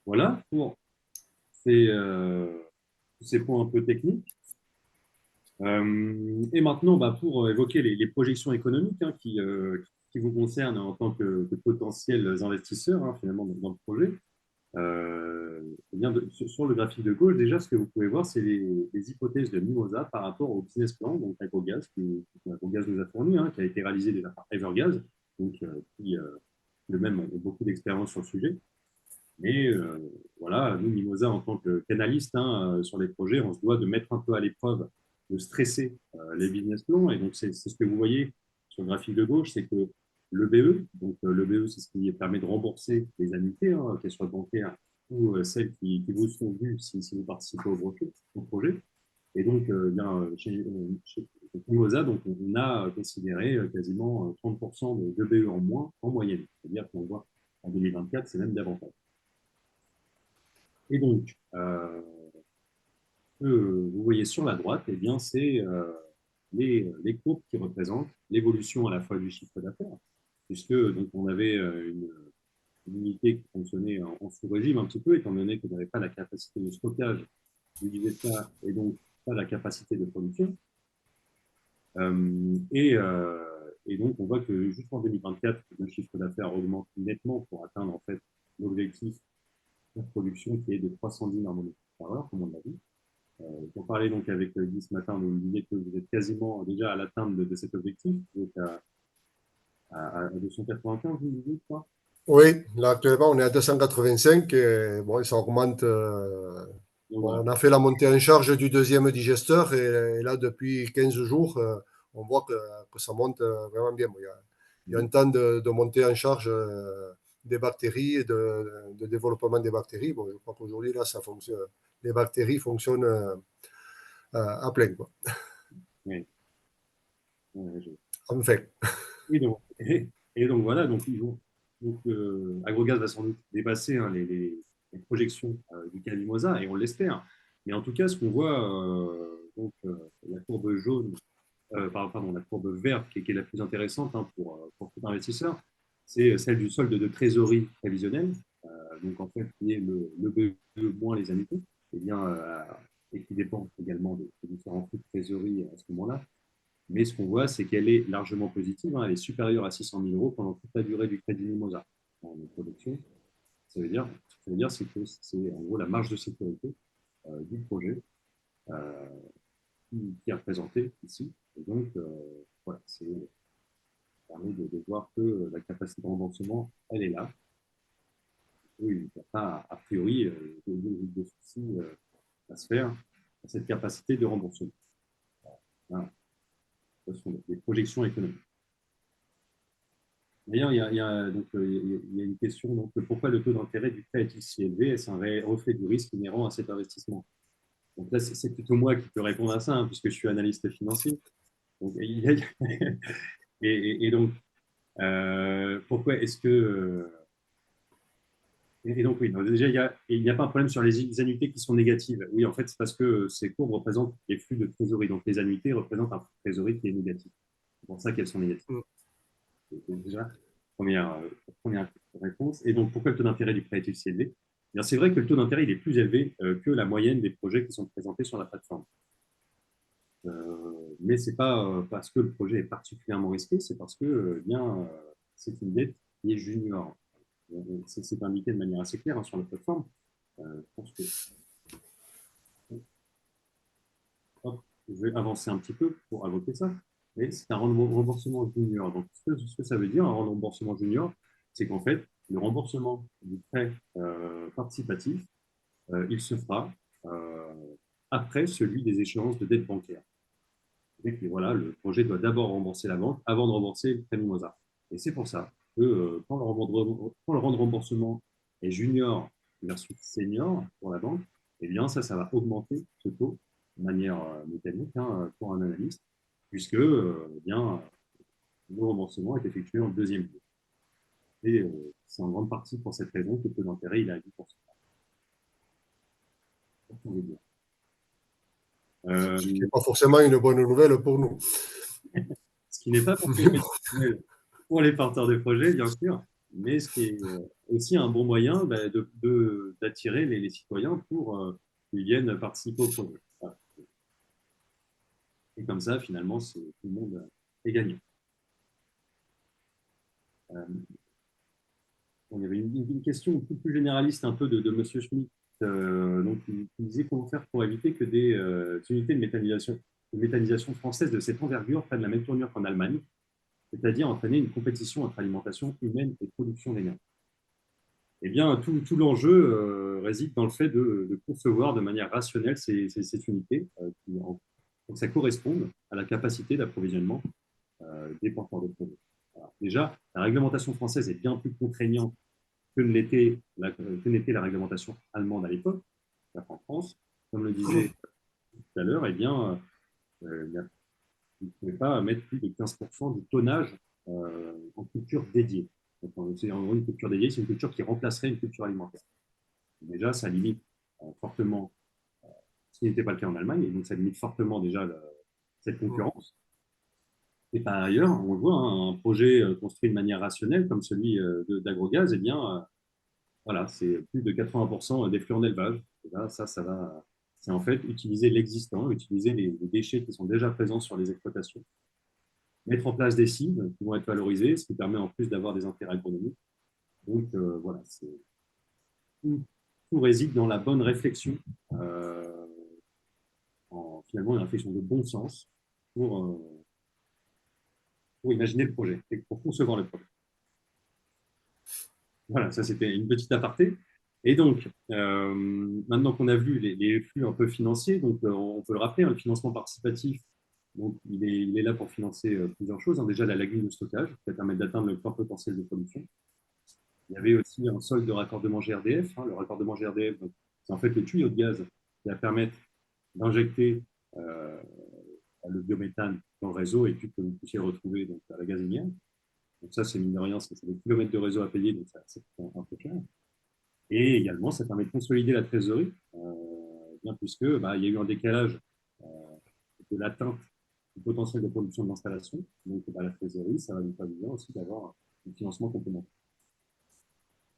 Voilà pour ces points un peu techniques. Et maintenant, pour évoquer les projections économiques qui vous concernent en tant que potentiels investisseurs finalement dans le projet, eh bien sur le graphique de gauche, déjà, ce que vous pouvez voir, c'est les hypothèses de Mimosa par rapport au business plan, donc AgroGaz, qu'AgroGaz nous a fourni, qui a été réalisé déjà par Evergaz, donc, qui eux-mêmes ont beaucoup d'expérience sur le sujet. Mais voilà, nous, Mimosa, en tant que canaliste sur les projets, on se doit de mettre un peu à l'épreuve, de stresser les business plans. Et donc, c'est ce que vous voyez sur le graphique de gauche, c'est que le BE, donc le BE, c'est ce qui permet de rembourser les annuités, qu'elles soient bancaires ou celles qui vous sont dues si vous participez au projet. Et donc, chez Mimosa, donc, on a considéré quasiment 30% de BE en moins en moyenne. C'est-à-dire qu'on voit en 2024, c'est même davantage. Et donc, que vous voyez sur la droite, eh bien, c'est les courbes qui représentent l'évolution à la fois du chiffre d'affaires, puisque donc, on avait une unité qui fonctionnait en sous-régime un petit peu, étant donné qu'on n'avait pas la capacité de stockage du IVSA et donc pas la capacité de production. Et donc, on voit que jusqu'en 2024, le chiffre d'affaires augmente nettement pour atteindre en fait l'objectif de production qui est de 310 nm par heure, comme on l'a vu. Pour parler donc avec Guy ce matin, vous me disiez que vous êtes quasiment déjà à l'atteinte de cet objectif. Vous êtes à 295, vous me disiez, je crois. Oui, là actuellement on est à 285 et bon, ça augmente. Donc, Bon, voilà. on a fait la montée en charge du deuxième digesteur et là depuis 15 jours, on voit que ça monte vraiment bien. Bon, il y a un temps de montée en charge des bactéries et de développement des bactéries. Bon, je crois qu'aujourd'hui là ça fonctionne. Les bactéries fonctionnent à plein, quoi. Oui. Enfin. Et donc, et donc voilà, donc, AgroGaz va sans doute dépasser les projections du cas Mimosa, et on l'espère. Mais en tout cas, ce qu'on voit, la courbe jaune, pardon, la courbe verte, qui est la plus intéressante pour tout investisseur, c'est celle du solde de trésorerie prévisionnelle, donc en fait, qui est le BE moins les annuités, et qui dépend également des différents flux de trésorerie à ce moment-là. Mais ce qu'on voit, c'est qu'elle est largement positive. Elle est supérieure à 600 000 euros pendant toute la durée du crédit Mimosa en production. Ça veut dire que c'est en gros la marge de sécurité du projet euh, qui est représentée ici. Et donc, voilà, ça permet de voir que la capacité de remboursement, elle est là. Oui, il n'y a pas, a priori, de soucis à se faire à cette capacité de remboursement. Voilà. Ce sont des projections économiques. D'ailleurs, il y a une question, donc, pourquoi le taux d'intérêt du prêt est-il si élevé? Est-ce un reflet du risque inhérent à cet investissement? Donc là, c'est plutôt moi qui peux répondre à ça, puisque je suis analyste financier. Donc, et donc, pourquoi est-ce que... et donc, oui, donc, déjà, il n'y a pas un problème sur les annuités qui sont négatives. Oui, en fait, c'est parce que ces courbes représentent les flux de trésorerie. Donc, les annuités représentent un flux de trésorerie qui est négatif. C'est pour ça qu'elles sont négatives. Déjà, première réponse. Et donc, pourquoi le taux d'intérêt du prêt est-il si élevé? C'est vrai que le taux d'intérêt il est plus élevé que la moyenne des projets qui sont présentés sur la plateforme. Mais ce n'est pas parce que le projet est particulièrement risqué, c'est parce que c'est une dette qui est junior. C'est indiqué de manière assez claire sur la plateforme. Je pense que je vais avancer un petit peu pour invoquer ça. Mais c'est un remboursement junior. Donc, ce que ça veut dire, un remboursement junior, c'est qu'en fait, le remboursement du prêt participatif, il se fera après celui des échéances de dette bancaire. Et puis voilà, le projet doit d'abord rembourser la banque avant de rembourser le prêt Mimosa. Et c'est pour ça que quand le remboursement est junior versus senior pour la banque, eh bien ça va augmenter ce taux de manière mécanique pour un analyste, puisque le remboursement est effectué en deuxième lieu. Et c'est en grande partie pour cette raison que le taux d'intérêt il est à 10%. Ce qui n'est pas forcément une bonne nouvelle pour nous. Ce qui n'est pas forcément pour les porteurs de projets, bien sûr, mais ce qui est aussi un bon moyen d'attirer les citoyens pour qu'ils viennent participer au projet. Voilà. Et comme ça, finalement, tout le monde est gagnant. Il y avait une question plus généraliste un peu de M. Schmitt. Donc, il disait comment faire pour éviter que des unités de méthanisation françaises de cette envergure prennent la même tournure qu'en Allemagne, c'est-à-dire entraîner une compétition entre alimentation humaine et production d'énergie. Eh bien, tout l'enjeu réside dans le fait de concevoir de manière rationnelle ces unités pour que ça corresponde à la capacité d'approvisionnement des porteurs de projets. Alors, déjà, la réglementation française est bien plus contraignante que n'était la réglementation allemande à l'époque. En France, comme le disait tout à l'heure, eh bien, vous ne pouvez pas mettre plus de 15% du tonnage en culture dédiée. Donc, c'est en gros une culture dédiée, c'est une culture qui remplacerait une culture alimentaire. Déjà, ça limite fortement, ce qui n'était pas le cas en Allemagne, et donc ça limite fortement déjà cette concurrence. Et par ailleurs, on le voit, hein, un projet construit de manière rationnelle, comme celui d'Agrogaz, eh bien, voilà, c'est plus de 80% des flux en élevage. Et là, ça va, c'est en fait utiliser l'existant, utiliser les déchets qui sont déjà présents sur les exploitations, mettre en place des cibles qui vont être valorisées, ce qui permet en plus d'avoir des intérêts économiques. Donc voilà, tout réside dans la bonne réflexion, finalement une réflexion de bon sens pour imaginer le projet et pour concevoir le projet. Voilà, ça c'était une petite aparté. Et donc, maintenant qu'on a vu les flux un peu financiers, donc on peut le rappeler, hein, le financement participatif, donc il est là pour financer plusieurs choses. Hein. Déjà, la lagune de stockage, qui va permettre d'atteindre le plein potentiel de production. Il y avait aussi un solde de raccordement GRDF. Hein. Le raccordement GRDF, c'est en fait le tuyau de gaz qui va permettre d'injecter le biométhane dans le réseau et puis que vous puissiez le retrouver donc, à la gazinière. Donc ça, c'est mine de rien, c'est des kilomètres de réseau à payer, donc ça coûte un peu cher. Et également, ça permet de consolider la trésorerie, bien puisque il y a eu un décalage de l'atteinte du potentiel de production de l'installation. Donc la trésorerie, ça va nous permettre aussi d'avoir un financement complémentaire.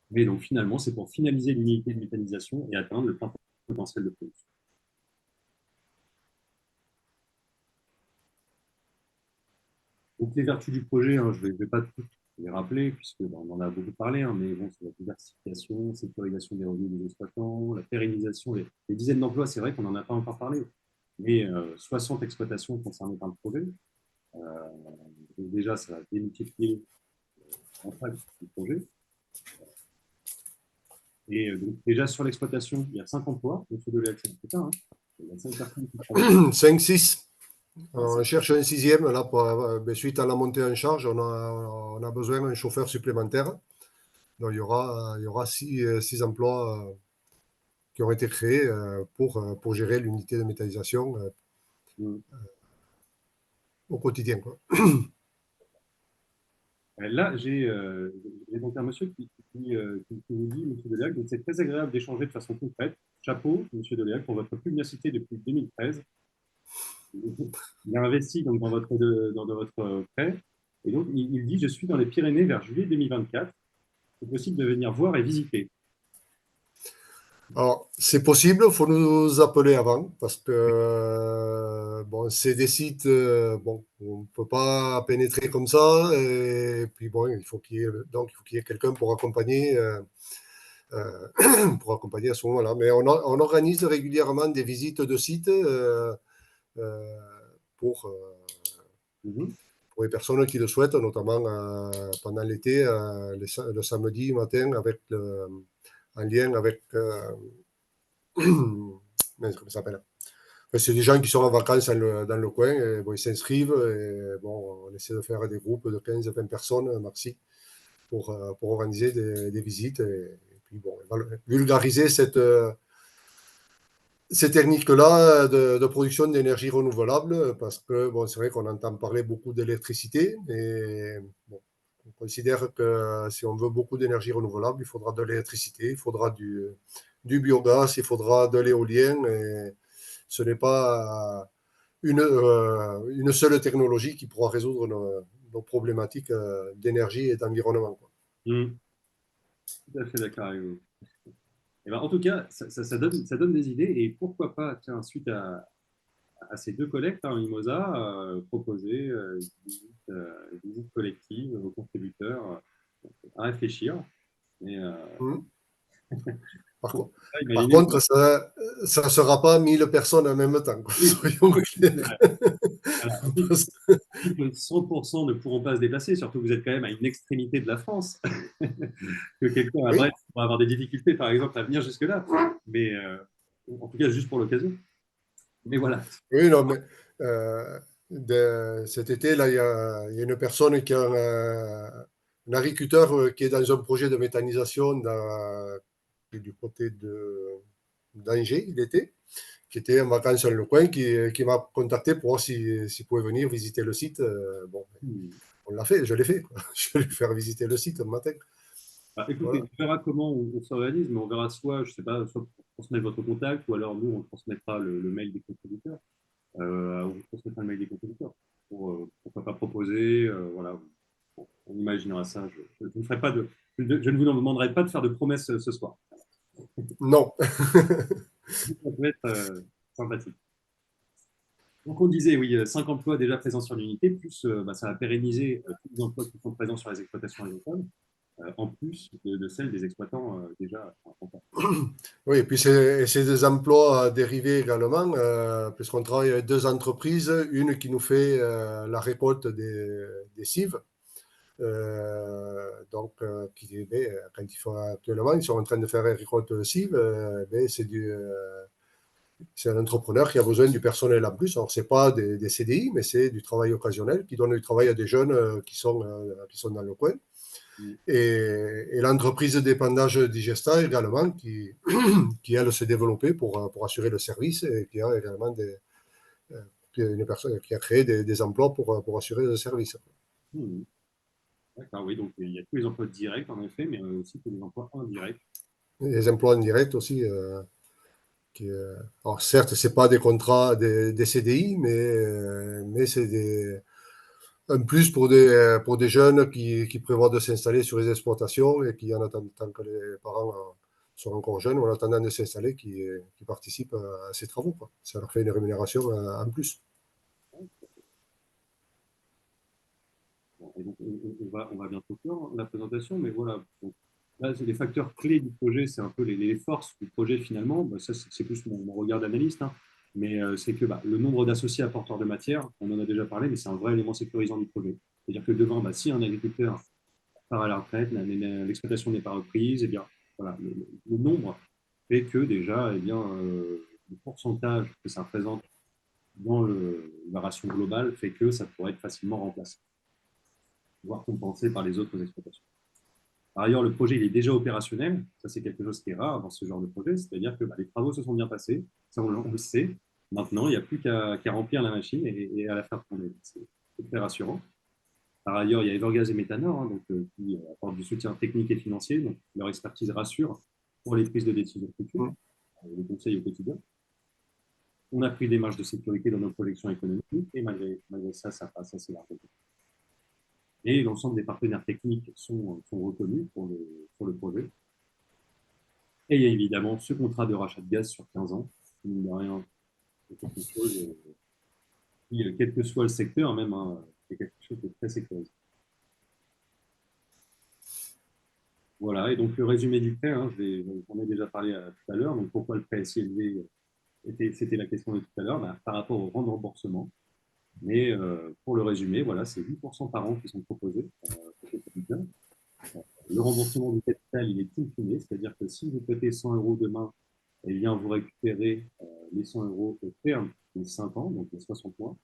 Mais donc finalement, c'est pour finaliser l'unité de méthanisation et atteindre le plein potentiel de production. Donc les vertus du projet, hein, je ne vais pas toutes les rappeler, puisqu'on en a beaucoup parlé, hein, mais bon, c'est la diversification, sécurisation des revenus des exploitants, la pérennisation, les dizaines d'emplois, c'est vrai qu'on n'en a pas encore parlé, mais 60 exploitations concernées par le projet. Donc déjà, ça va démultiplier l'impact du projet. Et donc déjà sur l'exploitation, il y a 5 emplois, donc de l'accès, hein. Il y a 5 personnes qui travaillent. 5, 6. On cherche un sixième, là, suite à la montée en charge, on a besoin d'un chauffeur supplémentaire. Donc il y aura 6 emplois qui ont été créés pour gérer l'unité de méthanisation au quotidien. Quoi. Là, j'ai donc un monsieur qui vous dit, M. Deléac, donc c'est très agréable d'échanger de façon concrète. Chapeau, M. Deléac, pour votre pugnacité depuis 2013. Il a investi donc, dans votre prêt. Et donc, il dit, je suis dans les Pyrénées vers juillet 2024. C'est possible de venir voir et visiter. Alors, c'est possible, il faut nous appeler avant, parce que bon, c'est des sites, on ne peut pas pénétrer comme ça, et puis bon, il faut qu'il y ait quelqu'un pour accompagner à ce moment-là. Mais on organise régulièrement des visites de sites pour les personnes qui le souhaitent, notamment pendant l'été, le samedi matin, en lien avec comment ça s'appelle. C'est des gens qui sont en vacances dans le coin, et, bon, ils s'inscrivent, et bon, on essaie de faire des groupes de 15-20 personnes maxi pour organiser des visites et puis bon, vulgariser ces techniques-là de production d'énergie renouvelable, parce que bon, c'est vrai qu'on entend parler beaucoup d'électricité, mais bon, On considère que si on veut beaucoup d'énergie renouvelable, il faudra de l'électricité, il faudra du biogaz, il faudra de l'éolien. Et ce n'est pas une seule technologie qui pourra résoudre nos problématiques d'énergie et d'environnement. Mmh. Tout à fait d'accord avec vous. Eh ben, en tout cas, ça donne des idées. Et pourquoi pas, tiens, suite à ces deux collectes, hein, Mimosa, proposer une visite collective aux contributeurs à réfléchir. Et, Mmh. pourquoi pas Par imaginer. contre, ça ne sera pas 1000 personnes en même temps, quoi, Oui, soyons c'est clairs. vrai. Voilà. Parce- On dit que 100% ne pourront pas se déplacer, surtout que vous êtes quand même à une extrémité de la France, que quelqu'un à Oui, Brest pourra avoir des difficultés, par exemple, à venir jusque-là. Mais en tout cas, juste pour l'occasion. Mais voilà. oui, non, mais cet été, là, il y a une personne qui a un agriculteur qui est dans un projet de méthanisation du côté d'Angers, il était, qui était en vacances dans le coin, qui m'a contacté pour voir s'il pouvait venir visiter le site. Bon, Hmm. on l'a fait, je l'ai fait, quoi. Je vais lui faire visiter le site un matin. Bah, écoutez, Voilà. on verra comment on s'organise, mais on verra soit, je sais pas, soit pour transmettre votre contact, ou alors nous, on transmettra le mail des contributeurs. On transmettra le mail des contributeurs. Pourquoi pas proposer, voilà. Bon, on imaginera ça. Je ne ferai pas je ne vous demanderai pas de faire de promesses ce soir. Non. Ça peut être sympathique. Donc on disait, oui, 5 emplois déjà présents sur l'unité, plus bah, ça va pérenniser tous les emplois qui sont présents sur les exploitations agricoles, en plus de celles des exploitants déjà en place. Oui, et puis c'est des emplois dérivés également, puisqu'on travaille avec deux entreprises, une qui nous fait la récolte des cives. Quand ils font actuellement, ils sont en train de faire une récolte de cives. C'est un entrepreneur qui a besoin du personnel en plus. Alors, ce n'est pas des CDI, mais c'est du travail occasionnel qui donne du travail à des jeunes qui sont dans le coin. Mm. Et l'entreprise d'épandage Digesta également, qui elle s'est développée pour assurer le service et qui a également une personne qui a créé des emplois pour assurer le service. Mm. D'accord, oui, donc il y a tous les emplois directs en effet, mais aussi tous les emplois indirects. Les emplois indirects aussi. Alors certes, ce n'est pas des contrats, des CDI, mais c'est un plus pour des jeunes qui prévoient de s'installer sur les exploitations et qui, en attendant tant que les parents sont encore jeunes, ou en attendant de s'installer, qui participent à ces travaux, quoi. Ça leur fait une rémunération en plus. Bon, et donc, on va bientôt clore la présentation, mais voilà. Donc, là, c'est les facteurs clés du projet, c'est un peu les forces du projet finalement. Bah, ça, c'est plus mon regard d'analyste, hein. Mais c'est que bah, le nombre d'associés apporteurs de matière, on en a déjà parlé, mais c'est un vrai élément sécurisant du projet. C'est-à-dire que devant, bah, si un agriculteur part à la retraite, l'exploitation n'est pas reprise, et bien, voilà, le nombre fait que déjà, eh bien, le pourcentage que ça représente dans la ration globale fait que ça pourrait être facilement remplacé, voire compensé par les autres exploitations. Par ailleurs, le projet il est déjà opérationnel. Ça, c'est quelque chose qui est rare dans ce genre de projet. C'est-à-dire que bah, les travaux se sont bien passés. Ça, on le sait. Maintenant, il n'y a plus qu'à remplir la machine et à la faire tourner. C'est très rassurant. Par ailleurs, il y a Evergaz et Métanor, hein, donc, qui apportent du soutien technique et financier. Donc, leur expertise rassure pour les prises de décision futures, Mm. les conseils au quotidien. On a pris des marges de sécurité dans nos projections économiques et malgré ça, ça passe assez largement. Et l'ensemble des partenaires techniques sont reconnus pour le projet. Et il y a évidemment ce contrat de rachat de gaz sur 15 ans, qui, mine de rien, est quelque chose qui, quel que soit le secteur, même, hein, est quelque chose de très sécurisé. Voilà, et donc le résumé du prêt, hein, j'en ai déjà parlé tout à l'heure. Donc pourquoi le prêt est si élevé c'était la question de tout à l'heure, bah, par rapport au remboursement. Mais pour le résumé, voilà, c'est 8% par an qui sont proposés pour les capitaux. Le remboursement du capital, il est infiné, c'est-à-dire que si vous cotez 100 euros demain, eh bien, vous récupérez les 100 euros au terme des 5 ans, donc les 60 mois,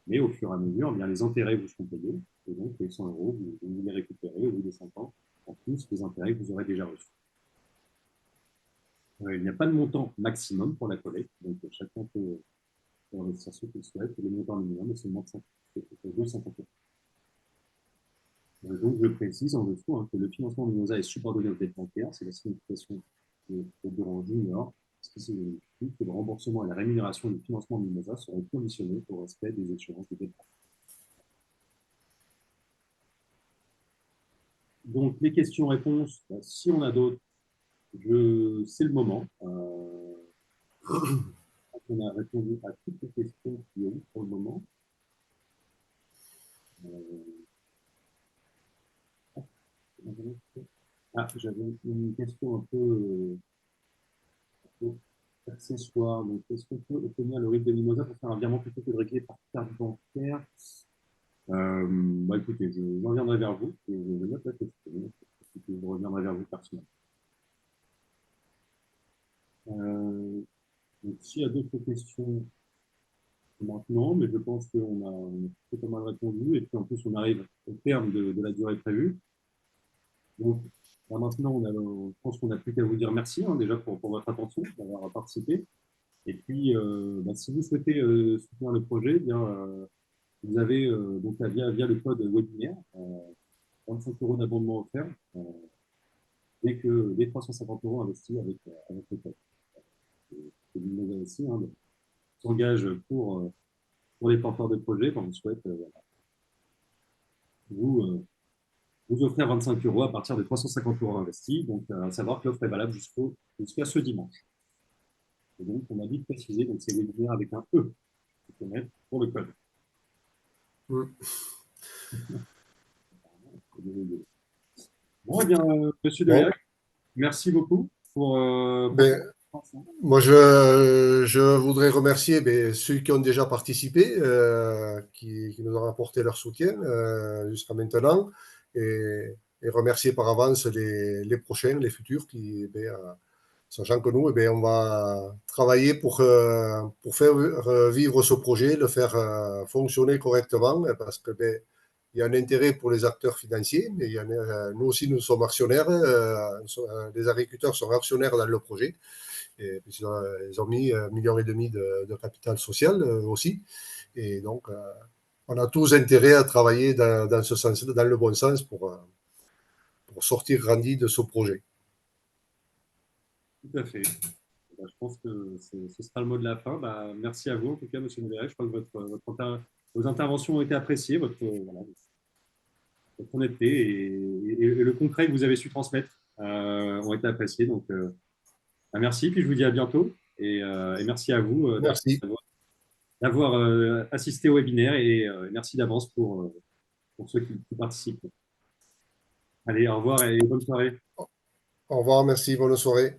mais au fur et à mesure, eh bien, les intérêts vous seront payés, et donc les 100 euros, vous les récupérez au bout des 5 ans, en plus des intérêts que vous aurez déjà reçus. Il n'y a pas de montant maximum pour la collecte, donc chacun peut investir ce qu'il souhaite, et le montant minimum est seulement de 50 euros. Donc, je précise en dessous que le financement de Mimosa est subordonné aux dettes bancaires. C'est la signification de Durand Junior. Ce qui signifie que le remboursement et la rémunération du financement de Mimosa seront conditionnés au respect des échéances de dettes. Donc, les questions-réponses, si on a d'autres, c'est le moment. On a répondu à toutes les questions qu'il y a eu pour le moment. J'avais une question un peu accessoire. Donc, est-ce qu'on peut obtenir le RIB de Mimosa pour faire un virement plutôt que de régler par carte bancaire? Écoutez, je reviendrai vers vous. Je note la question. Je reviendrai vers vous personnellement. Donc, s'il y a d'autres questions maintenant, mais je pense qu'on a plutôt pas mal répondu. Et puis, en plus, on arrive au terme de la durée prévue. Donc, là, maintenant, je pense qu'on n'a plus qu'à vous dire merci déjà pour votre attention, d'avoir participé. Et puis, si vous souhaitez soutenir le projet, eh bien, vous avez donc via le code webinaire 25 € d'abondement offert dès que les 350 € investis avec le code. Et vous aussi s'engage pour les porteurs de projet quand on souhaite vous offrir 25 € à partir de 350 € investis. Donc, à savoir que l'offre est valable jusqu'à ce dimanche. Et donc, on a vite précisé, donc c'est webinaire avec un E pour le code. Bon, eh bien, monsieur Delac, merci beaucoup pour moi, je voudrais remercier ceux qui ont déjà participé, qui nous ont apporté leur soutien jusqu'à maintenant, et remercier par avance les prochains, les futurs, sachant que nous, on va travailler pour faire vivre ce projet, le faire fonctionner correctement, parce que il y a un intérêt pour les acteurs financiers, mais nous aussi, nous sommes actionnaires. Les agriculteurs sont actionnaires dans le projet. Et puis, ils ont mis 1,5 million de capital social aussi. Et donc, on a tous intérêt à travailler dans ce sens, dans le bon sens pour sortir grandi de ce projet. Tout à fait. Je pense que ce sera le mot de la fin. Merci à vous, en tout cas, monsieur Nouveret. Je crois que vos interventions ont été appréciées, votre honnêteté et le concret que vous avez su transmettre ont été appréciés. Donc, merci. Puis je vous dis à bientôt. Et merci à vous d'avoir assisté au webinaire et merci d'avance pour ceux qui participent. Allez, au revoir et bonne soirée. Au revoir, merci, bonne soirée.